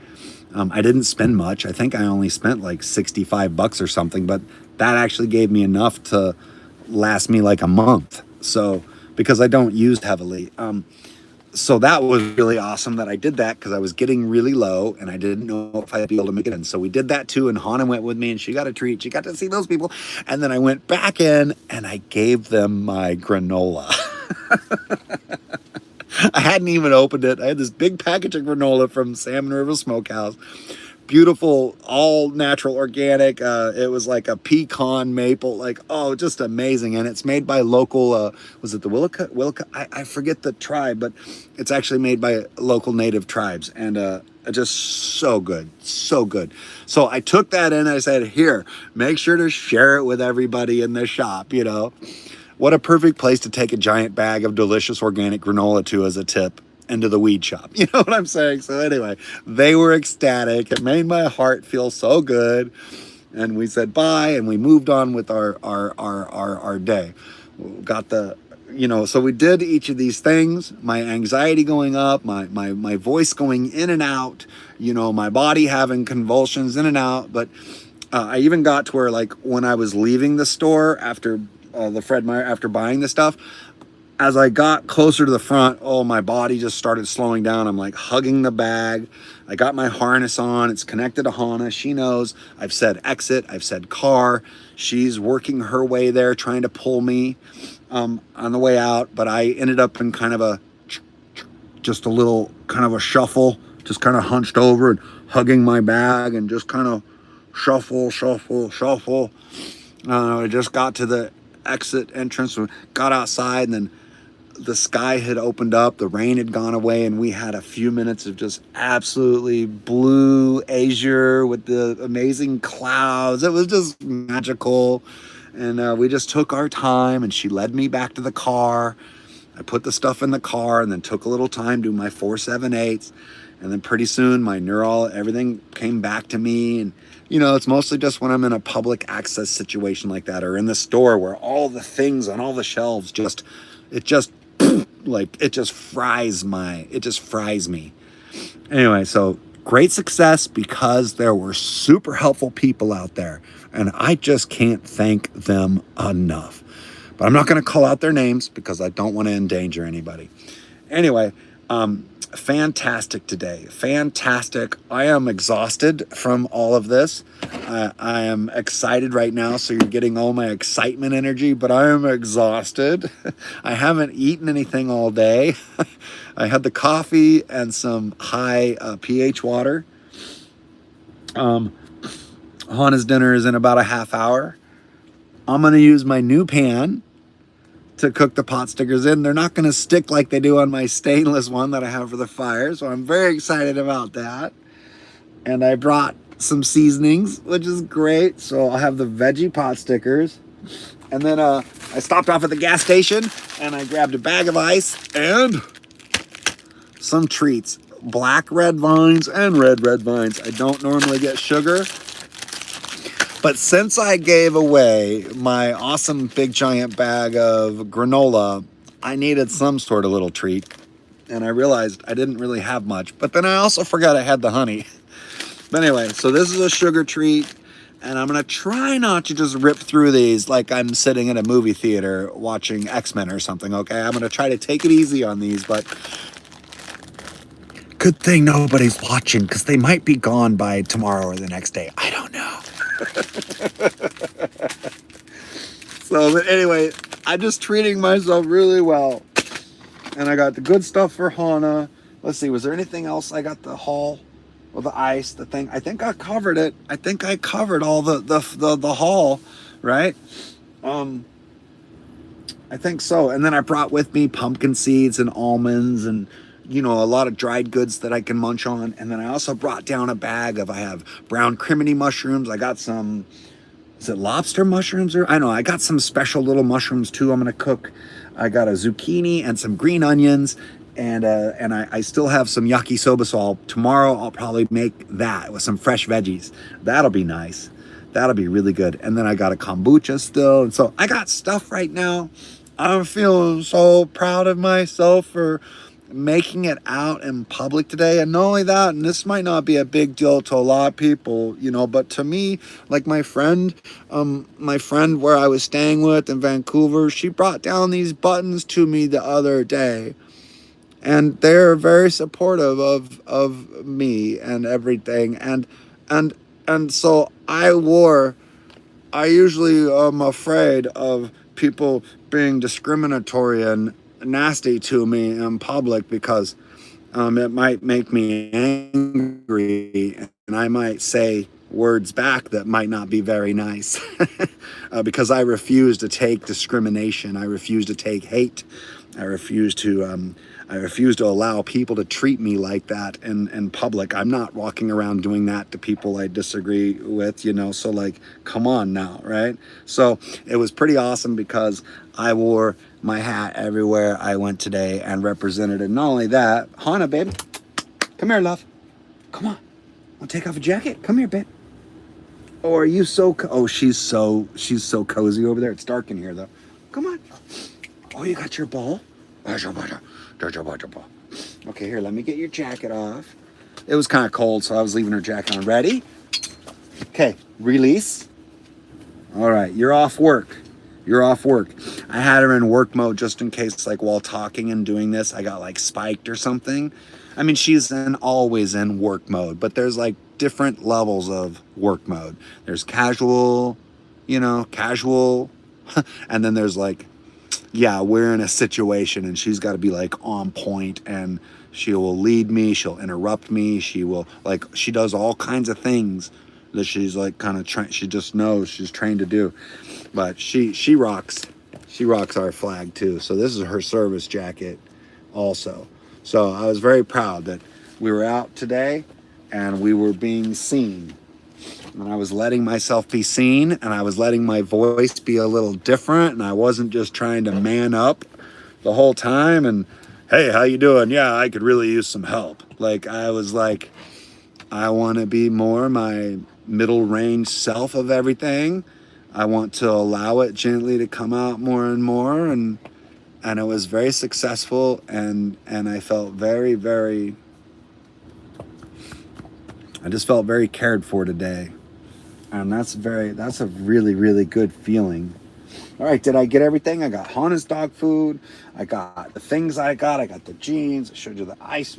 I didn't spend much. I think I only spent like $65 or something, but that actually gave me enough to last me like a month. So, because I don't use heavily. So that was really awesome that I did that, because I was getting really low and I didn't know if I'd be able to make it in. So we did that too, and Hannah went with me and she got a treat. She got to see those people. And then I went back in and I gave them my granola. I hadn't even opened it. I had this big package of granola from Salmon River Smokehouse. Beautiful, all natural, organic. It was like a pecan maple, just amazing. And it's made by local, was it the Willica? I forget the tribe, but it's actually made by local native tribes. And just so good, so good. So I took that in and I said, here, make sure to share it with everybody in the shop, What a perfect place to take a giant bag of delicious organic granola to as a tip into the weed shop. You know what I'm saying? So anyway, they were ecstatic. It made my heart feel so good. And we said bye, and we moved on with our day. Got the, so we did each of these things. My anxiety going up, my voice going in and out, my body having convulsions in and out. But I even got to where, like, when I was leaving the store after the Fred Meyer, after buying the stuff, as I got closer to the front, my body just started slowing down. I'm like hugging the bag. I got my harness on. It's connected to Hannah. She knows. I've said exit. I've said car. She's working her way there, trying to pull me on the way out. But I ended up in kind of a shuffle, just kind of hunched over and hugging my bag and just kind of shuffle. I just got to the exit entrance, got outside, and then the sky had opened up, the rain had gone away, and we had a few minutes of just absolutely blue azure with the amazing clouds. It was just magical. And we just took our time, and she led me back to the car. I put the stuff in the car and then took a little time doing my 4-7-8s. And then pretty soon my everything came back to me. And it's mostly just when I'm in a public access situation like that, or in the store where all the things on all the shelves it just fries me. Anyway, so great success, because there were super helpful people out there, and I just can't thank them enough. But I'm not going to call out their names because I don't want to endanger anybody. Anyway, fantastic today. Fantastic. I am exhausted from all of this. I am excited right now, so you're getting all my excitement energy, but I am exhausted. I haven't eaten anything all day. I had the coffee and some high pH water. Hannah's dinner is in about a half hour. I'm going to use my new pan to cook the pot stickers in. They're not going to stick like they do on my stainless one that I have for the fire, so I'm very excited about that. And I brought some seasonings, which is great. So I'll have the veggie pot stickers. And then I stopped off at the gas station and I grabbed a bag of ice and some treats. Black red vines and red vines. I don't normally get sugar, but since I gave away my awesome big giant bag of granola, I needed some sort of little treat. And I realized I didn't really have much, but then I also forgot I had the honey. But anyway, so this is a sugar treat, and I'm going to try not to just rip through these like I'm sitting in a movie theater watching X-Men or something, okay? I'm going to try to take it easy on these, but good thing nobody's watching, because they might be gone by tomorrow or the next day. I don't know. So, but anyway, I'm just treating myself really well. And I got the good stuff for Hannah. Let's see, was there anything else? I got the haul, or the ice, the thing. I think I covered it. I think I covered all the haul, right? I think so. And then I brought with me pumpkin seeds and almonds and you know, a lot of dried goods that I can munch on. And then I also brought down a bag of, I have brown criminy mushrooms. I got some, is it lobster mushrooms? Or I don't know, I got some special little mushrooms too I'm gonna cook. I got a zucchini and some green onions, and I still have some yakisoba, so tomorrow I'll probably make that with some fresh veggies. That'll be nice. That'll be really good. And then I got a kombucha still, and so I got stuff right now. I'm feeling so proud of myself for making it out in public today. And not only that, and this might not be a big deal to a lot of people, you know, but to me, like my friend where I was staying with in Vancouver, she brought down these buttons to me the other day, and they're very supportive of me and everything. And so I usually am afraid of people being discriminatory and nasty to me in public, because it might make me angry, and I might say words back that might not be very nice. Because I refuse to take discrimination. I refuse to take hate. I refuse to allow people to treat me like that in public. I'm not walking around doing that to people I disagree with, you know, so like, come on now, right? So it was pretty awesome because I wore my hat everywhere I went today and represented it. Not only that, Hannah, baby, come here, love. Come on. Want to take off a jacket? Come here, babe. Oh, are you so, she's so cozy over there. It's dark in here though. Come on. Oh, you got your ball? Okay, here, let me get your jacket off. It was kind of cold, so I was leaving her jacket on. Ready? Okay, release. All right, you're off work. You're off work. I had her in work mode just in case, like while talking and doing this, I got like spiked or something. I mean, she's always in work mode, but there's like different levels of work mode. There's casual, you know, casual. And then there's like, yeah, we're in a situation and she's got to be like on point, and she will lead me, she'll interrupt me, she does all kinds of things that she's like kind of she just knows she's trained to do. But she rocks our flag too. So this is her service jacket also. So I was very proud that we were out today and we were being seen. And I was letting myself be seen, and I was letting my voice be a little different, and I wasn't just trying to man up the whole time and, hey, how you doing? Yeah, I could really use some help. Like, I was like, I want to be more my middle range self of everything. I want to allow it gently to come out more and more, and it was very successful, and I felt very, very, I just felt very cared for today. And that's a really, really good feeling. All right, did I get everything? I got Hannah's dog food. I got the things I got the jeans. I showed you the ice.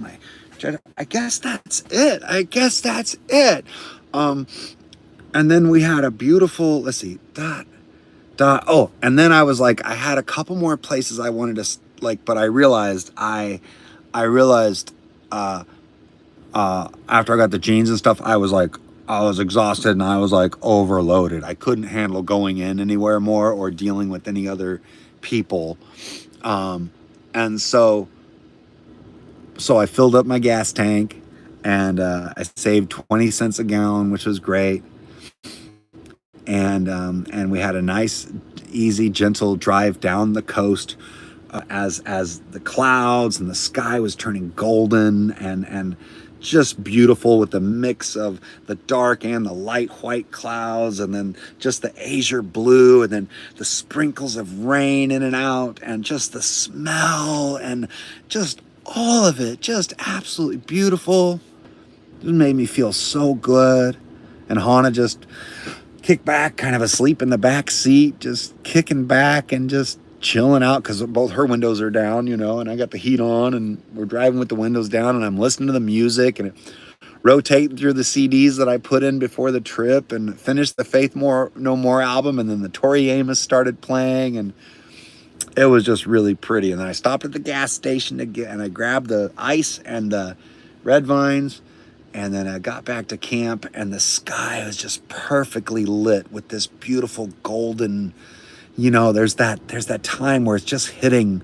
I guess that's it. And then we had a beautiful, let's see, oh, and then I was like, I had a couple more places I wanted to, like, but I realized after I got the jeans and stuff, I was exhausted and I was like overloaded. I couldn't handle going in anywhere more or dealing with any other people. And so I filled up my gas tank, and I saved 20 cents a gallon, which was great. And we had a nice, easy, gentle drive down the coast as the clouds and the sky was turning golden and just beautiful, with the mix of the dark and the light white clouds, and then just the azure blue, and then the sprinkles of rain in and out, and just the smell, and just all of it, just absolutely beautiful. It made me feel so good. And Hannah just kicked back, kind of asleep in the back seat, just kicking back and just chilling out, because both her windows are down, you know, and I got the heat on, and we're driving with the windows down, and I'm listening to the music, and it rotating through the CDs that I put in before the trip, and finished the Faith No More album, and then the Tori Amos started playing, and it was just really pretty. And then I stopped at the gas station and I grabbed the ice and the red vines, and then I got back to camp, and the sky was just perfectly lit with this beautiful golden, you know, there's that time where it's just hitting,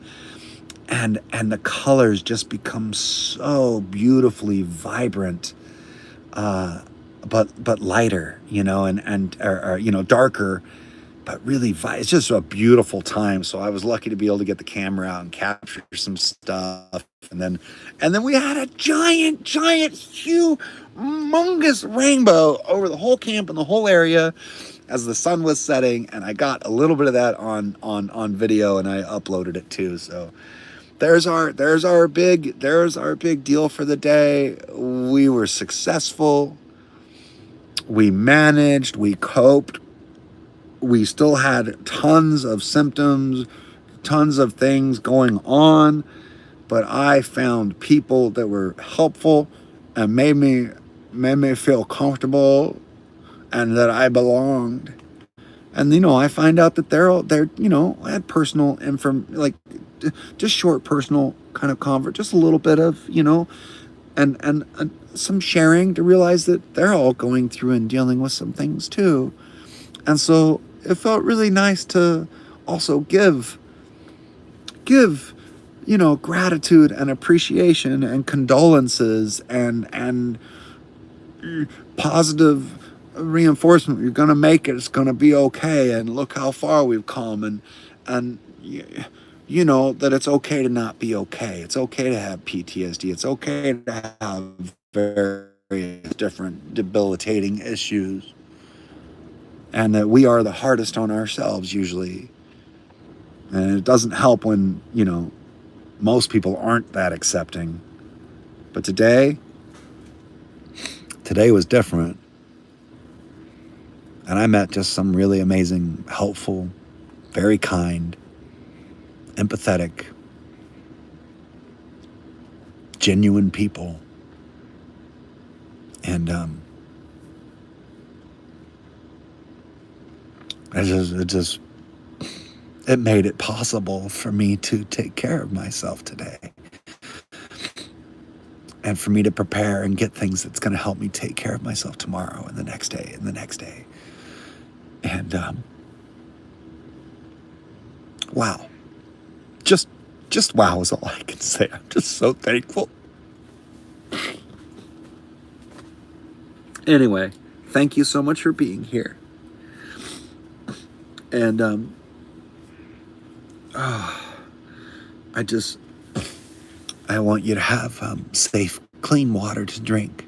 and the colors just become so beautifully vibrant, but lighter, or darker, but really it's just a beautiful time. So I was lucky to be able to get the camera out and capture some stuff, and then we had a giant, huge, humongous rainbow over the whole camp and the whole area as the sun was setting, and I got a little bit of that on video, and I uploaded it too. So there's our big deal for the day. We were successful. We managed. We coped. We still had tons of symptoms, tons of things going on, but I found people that were helpful and made me feel comfortable and that I belonged. And I find out that they're I had personal like just short personal kind of convert, just a little bit of and some sharing to realize that they're all going through and dealing with some things too. And so it felt really nice to also give gratitude and appreciation and condolences and positive reinforcement. You're gonna make it. It's gonna be okay. And look how far we've come. And that it's okay to not be okay. It's okay to have PTSD. It's okay to have various different debilitating issues. And that we are the hardest on ourselves usually. And it doesn't help when, most people aren't that accepting. But today was different. And I met just some really amazing, helpful, very kind, empathetic, genuine people. And it made it possible for me to take care of myself today. And for me to prepare and get things that's going to help me take care of myself tomorrow and the next day and the next day. And wow. Just wow is all I can say. I'm just so thankful. Anyway, thank you so much for being here. And I want you to have safe, clean water to drink.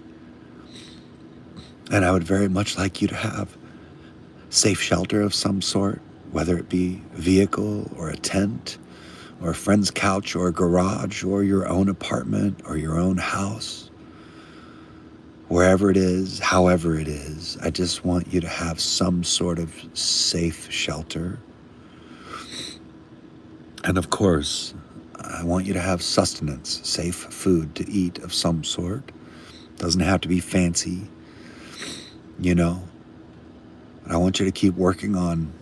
And I would very much like you to have safe shelter of some sort, whether it be a vehicle or a tent or a friend's couch or a garage or your own apartment or your own house. Wherever it is, however it is, I just want you to have some sort of safe shelter. And of course, I want you to have sustenance, safe food to eat of some sort. Doesn't have to be fancy, And I want you to keep working on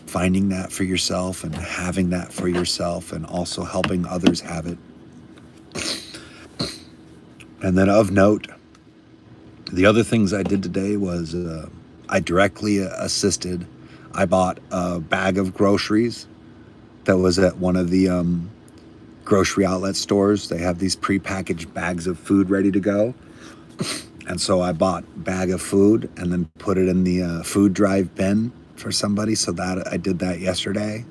finding that for yourself and having that for yourself and also helping others have it. And then of note, the other things I did today was I directly assisted. I bought a bag of groceries that was at one of the grocery outlet stores. They have these prepackaged bags of food ready to go. And so I bought a bag of food and then put it in the food drive bin for somebody. So that I did that yesterday.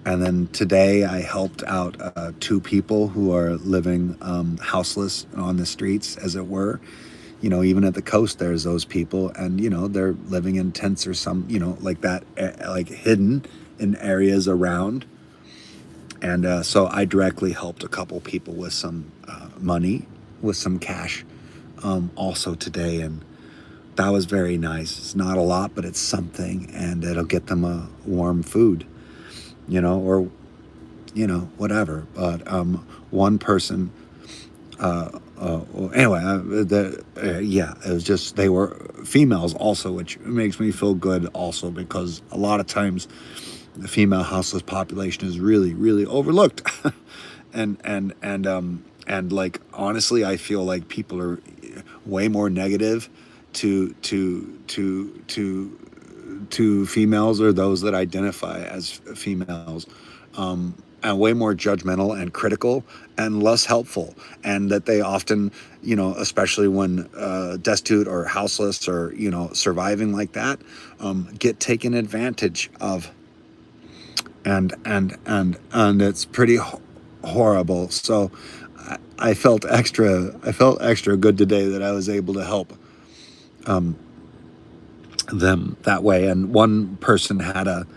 And then today I helped out 2 people who are living houseless on the streets, as it were. Even at the coast, there's those people, and they're living in tents or some, like that, like hidden in areas around. And so I directly helped a couple people with some money, with some cash, also today, and that was very nice. It's not a lot, but it's something, and it'll get them a warm food, or whatever. But one person. Anyway, it was just, they were females also, which makes me feel good also, because a lot of times the female houseless population is really, really overlooked. and like, honestly, I feel like people are way more negative to females or those that identify as females, and way more judgmental and critical and less helpful, and that they often, you know, especially when destitute or houseless or, you know, surviving like that, get taken advantage of, and it's pretty horrible. So I felt extra good today that I was able to help them that way, and one person had a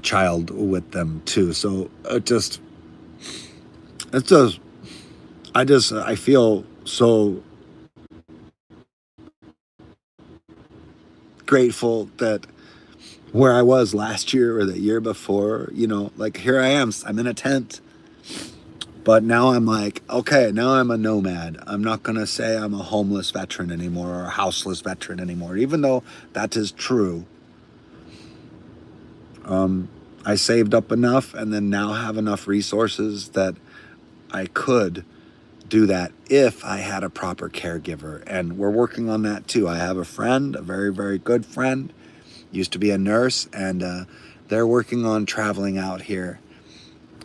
child with them too. So I feel so grateful that where I was last year or the year before, you know, like here I am, I'm in a tent, but now I'm like, okay, now I'm a nomad. I'm not going to say I'm a homeless veteran anymore or a houseless veteran anymore, even though that is true. I saved up enough and then now have enough resources that I could do that if I had a proper caregiver. And we're working on that too. I have a friend, a very, very good friend, used to be a nurse, and they're working on traveling out here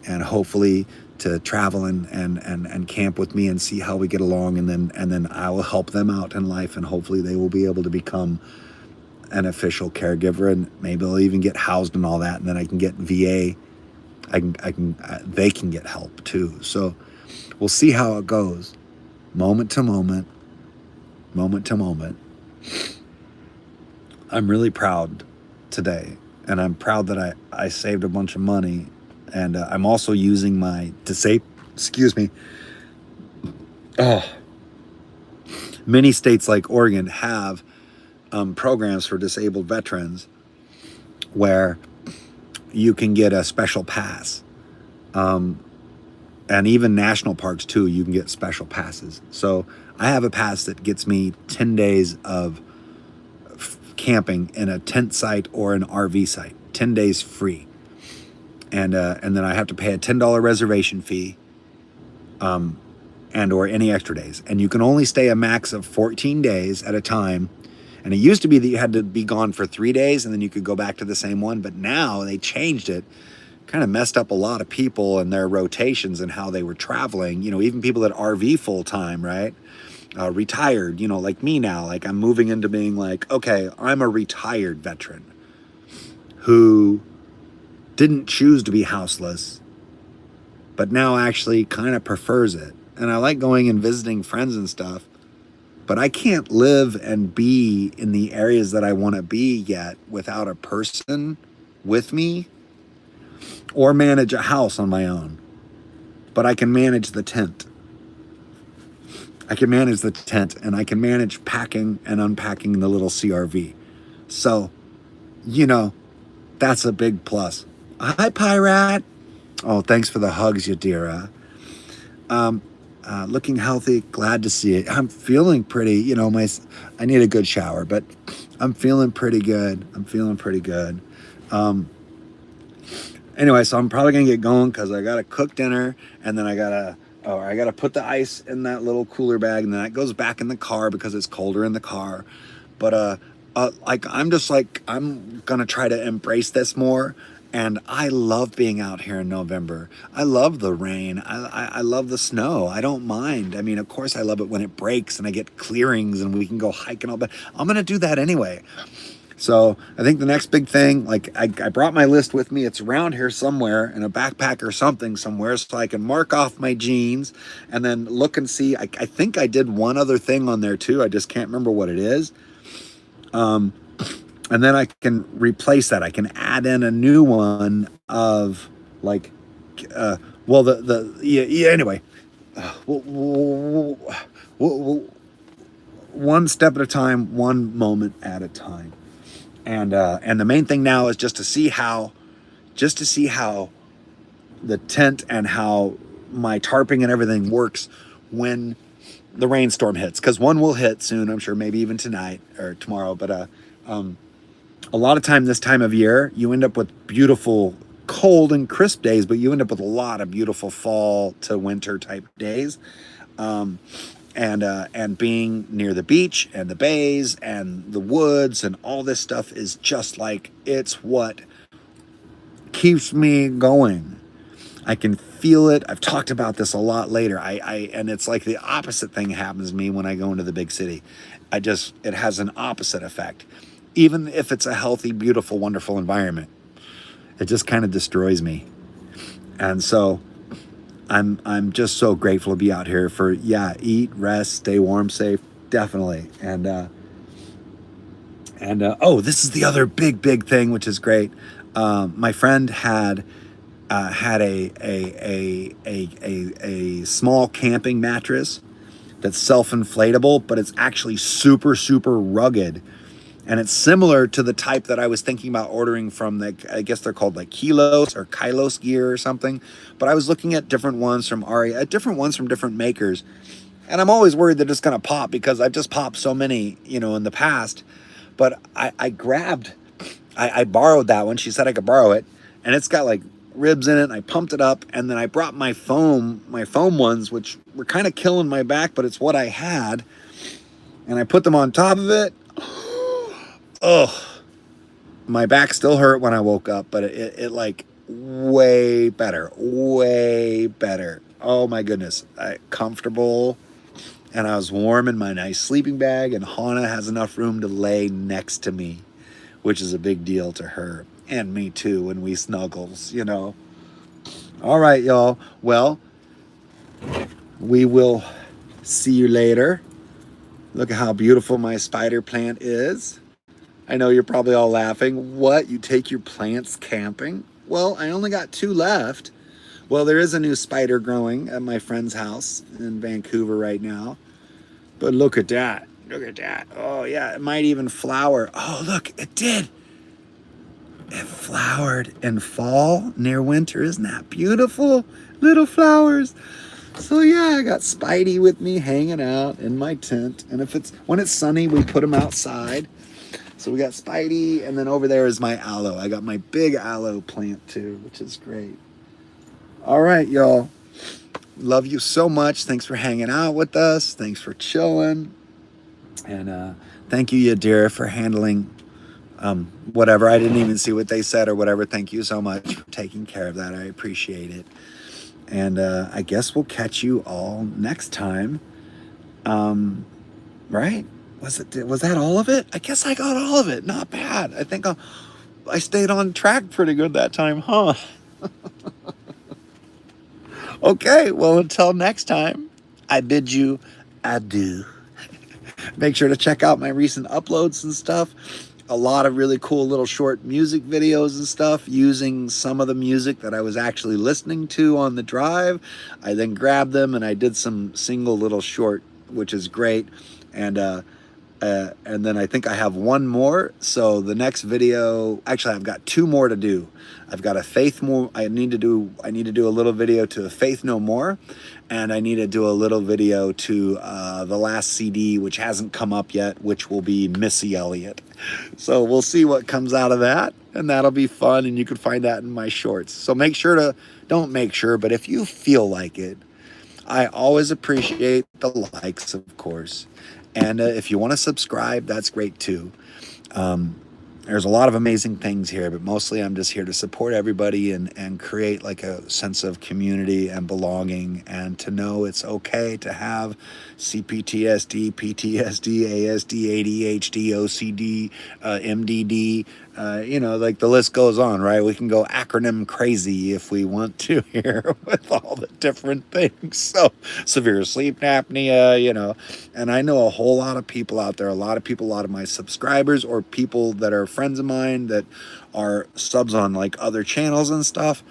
and hopefully to travel and camp with me and see how we get along, and then I will help them out in life, and hopefully they will be able to become an official caregiver, and maybe they'll even get housed and all that, and then I can get VA. They can get help too. So we'll see how it goes, moment to moment, moment to moment. I'm really proud today, and I'm proud that I saved a bunch of money, and I'm also using my many states like Oregon have programs for disabled veterans where you can get a special pass. And even national parks too, you can get special passes. So I have a pass that gets me 10 days of camping in a tent site or an RV site, 10 days free. And then I have to pay a $10 reservation fee, and or any extra days. And you can only stay a max of 14 days at a time. And it used to be that you had to be gone for 3 days and then you could go back to the same one. But now they changed it. Kind of messed up a lot of people and their rotations and how they were traveling. You know, even people that RV full time, right? Retired, you know, like me now. Like I'm moving into being like, okay, I'm a retired veteran who didn't choose to be houseless, but now actually kind of prefers it. And I like going and visiting friends and stuff, but I can't live and be in the areas that I want to be yet without a person with me, or manage a house on my own. But I can manage the tent. I can manage the tent, and I can manage packing and unpacking the little CRV. So, you know, that's a big plus. Hi, Pirate. Oh, thanks for the hugs, Yadira. Looking healthy, glad to see it. I'm feeling pretty, you know, I need a good shower, but I'm feeling pretty good. Anyway, so I'm probably gonna get going because I gotta cook dinner, and then I gotta put the ice in that little cooler bag, and then that goes back in the car because it's colder in the car. But like I'm gonna try to embrace this more. And I love being out here in November. I love the rain. I love the snow. I don't mind. I mean, of course I love it when it breaks and I get clearings and we can go hiking all, but I'm gonna do that anyway. So I think the next big thing, like I brought my list with me. It's around here somewhere in a backpack or something somewhere, so I can mark off my jeans and then look and see. I think I did one other thing on there too. I just can't remember what it is. And then I can replace that. I can add in a new one of like, anyway, one step at a time, one moment at a time. And the main thing now is just to see how the tent and how my tarping and everything works when the rainstorm hits. Because one will hit soon, I'm sure, maybe even tonight or tomorrow. But a lot of time this time of year, you end up with beautiful cold and crisp days, but you end up with a lot of beautiful fall to winter type days. And being near the beach and the bays and the woods and all this stuff is just like, it's what keeps me going. I can feel it. I've talked about this a lot later. And it's like the opposite thing happens to me when I go into the big city. It has an opposite effect. Even if it's a healthy, beautiful, wonderful environment, it just kind of destroys me. And so I'm just so grateful to be out here for, eat, rest, stay warm, safe, definitely. Oh, this is the other big thing, which is great. My friend had a small camping mattress that's self-inflatable, but it's actually super rugged. And it's similar to the type that I was thinking about ordering from I guess they're called like Kilos or Kylos gear or something. But I was looking at different ones from different ones from different makers. And I'm always worried that it's going to pop because I've just popped so many, in the past. But I borrowed that one. She said I could borrow it. And it's got like ribs in it. And I pumped it up. And then I brought my foam ones, which were kind of killing my back, but it's what I had. And I put them on top of it. Oh, my back still hurt when I woke up, but it like way better. Oh my goodness. Comfortable. And I was warm in my nice sleeping bag, and Hannah has enough room to lay next to me, which is a big deal to her and me too when we snuggles, All right, y'all. Well, we will see you later. Look at how beautiful my spider plant is. I know you're probably all laughing. What? You take your plants camping? Well, I only got 2 left. Well, there is a new spider growing at my friend's house in Vancouver right now. But look at that. Look at that. Oh, yeah, it might even flower. Oh, look, it did. It flowered in fall near winter. Isn't that beautiful? Little flowers. So yeah, I got Spidey with me hanging out in my tent. And when it's sunny, we put him outside. So we got Spidey, and then over there is my aloe. I got my big aloe plant too, which is great. All right, y'all. Love you so much. Thanks for hanging out with us. Thanks for chilling. And thank you, Yadira, for handling whatever. I didn't even see what they said or whatever. Thank you so much for taking care of that. I appreciate it. And I guess we'll catch you all next time. Right? Was that all of it? I guess I got all of it. Not bad. I think I stayed on track pretty good that time, huh? Okay, well, until next time, I bid you adieu. Make sure to check out my recent uploads and stuff. A lot of really cool little short music videos and stuff using some of the music that I was actually listening to on the drive. I then grabbed them and I did some single little short, which is great. And then I think I have one more. So the next video, actually I've got 2 more to do. I've got I need to do a little video to Faith No More, and I need to do a little video to the last CD, which hasn't come up yet, which will be Missy Elliott. So we'll see what comes out of that, and that'll be fun, and you can find that in my shorts. So but if you feel like it, I always appreciate the likes, of course. And if you want to subscribe, that's great too. There's a lot of amazing things here, but mostly I'm just here to support everybody and create like a sense of community and belonging, and to know it's okay to have CPTSD, PTSD, ASD, ADHD, OCD, MDD, like the list goes on, right? We can go acronym crazy if we want to here with all the different things. So severe sleep apnea, and I know a whole lot of people out there, a lot of my subscribers or people that are friends of mine that are subs on like other channels and stuff.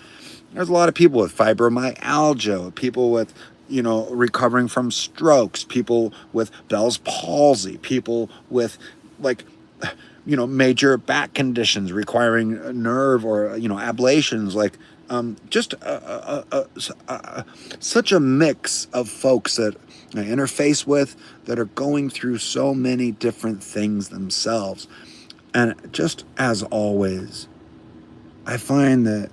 There's a lot of people with fibromyalgia, people with recovering from strokes, people with Bell's palsy, people with major back conditions requiring nerve or ablations, such a mix of folks that I interface with that are going through so many different things themselves. And just as always, I find that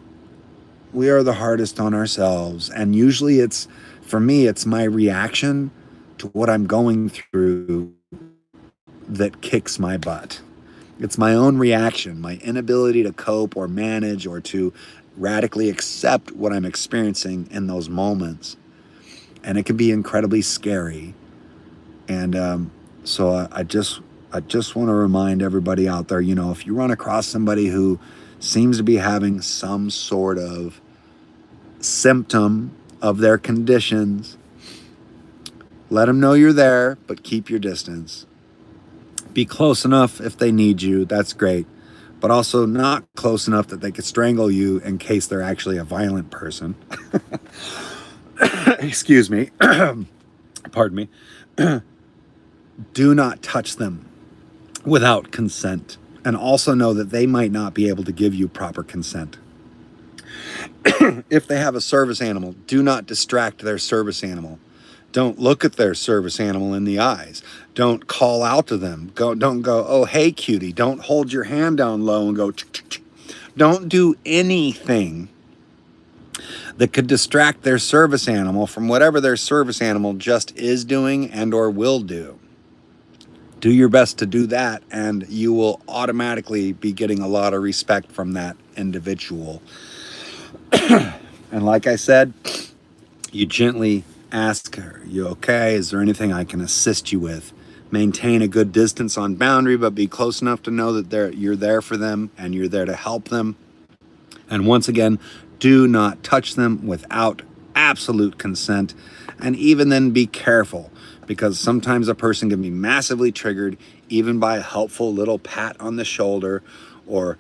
we are the hardest on ourselves, and usually for me it's my reaction to what I'm going through that kicks my butt. It's my own reaction, my inability to cope or manage or to radically accept what I'm experiencing in those moments. And it can be incredibly scary. And so I just want to remind everybody out there, you know, if you run across somebody who seems to be having some sort of symptom of their conditions, let them know you're there, but keep your distance. Be close enough if they need you, that's great, but also not close enough that they could strangle you in case they're actually a violent person. Excuse me. Pardon me. Do not touch them without consent, and also know that they might not be able to give you proper consent. If they have a service animal, do not distract their service animal. Don't look at their service animal in the eyes. Don't call out to them. Don't go, oh, hey, cutie. Don't hold your hand down low and go, ch-ch-ch. Don't do anything that could distract their service animal from whatever their service animal just is doing and or will do. Do your best to do that, and you will automatically be getting a lot of respect from that individual. And like I said, you gently ask her, you okay? Is there anything I can assist you with? Maintain a good distance on boundary, but be close enough to know that you're there for them and you're there to help them. And once again, do not touch them without absolute consent. And even then, be careful, because sometimes a person can be massively triggered even by a helpful little pat on the shoulder, or,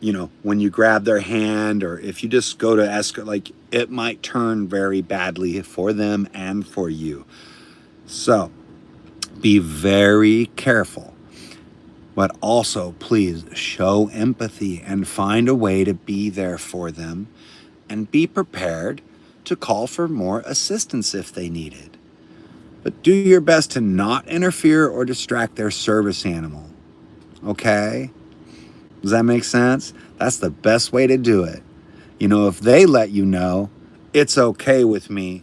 you know, when you grab their hand, or if you just go to escort, like, it might turn very badly for them and for you. So be very careful, but also please show empathy and find a way to be there for them, and be prepared to call for more assistance if they need it. But do your best to not interfere or distract their service animal. Okay? Does that make sense? That's the best way to do it. You know, if they let you know, it's okay with me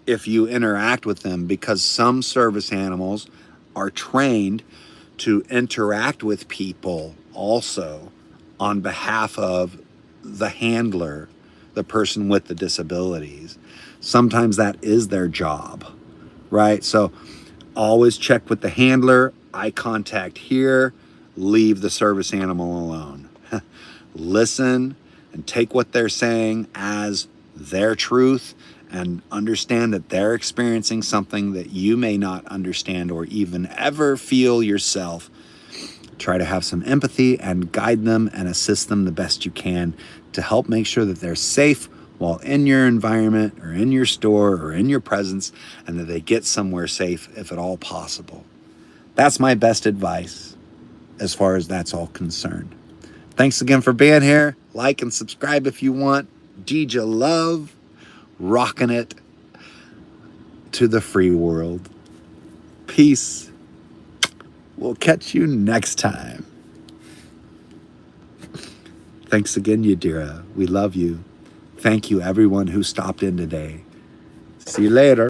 if you interact with them, because some service animals are trained to interact with people also on behalf of the handler, the person with the disabilities. Sometimes that is their job, right? So always check with the handler, eye contact here, leave the service animal alone. Listen and take what they're saying as their truth, and understand that they're experiencing something that you may not understand or even ever feel yourself. Try to have some empathy and guide them and assist them the best you can to help make sure that they're safe while in your environment or in your store or in your presence, and that they get somewhere safe if at all possible. That's my best advice as far as that's all concerned. Thanks again for being here. Like and subscribe if you want. DJ Love, rocking it to the free world. Peace. We'll catch you next time. Thanks again, Yadira. We love you. Thank you, everyone who stopped in today. See you later.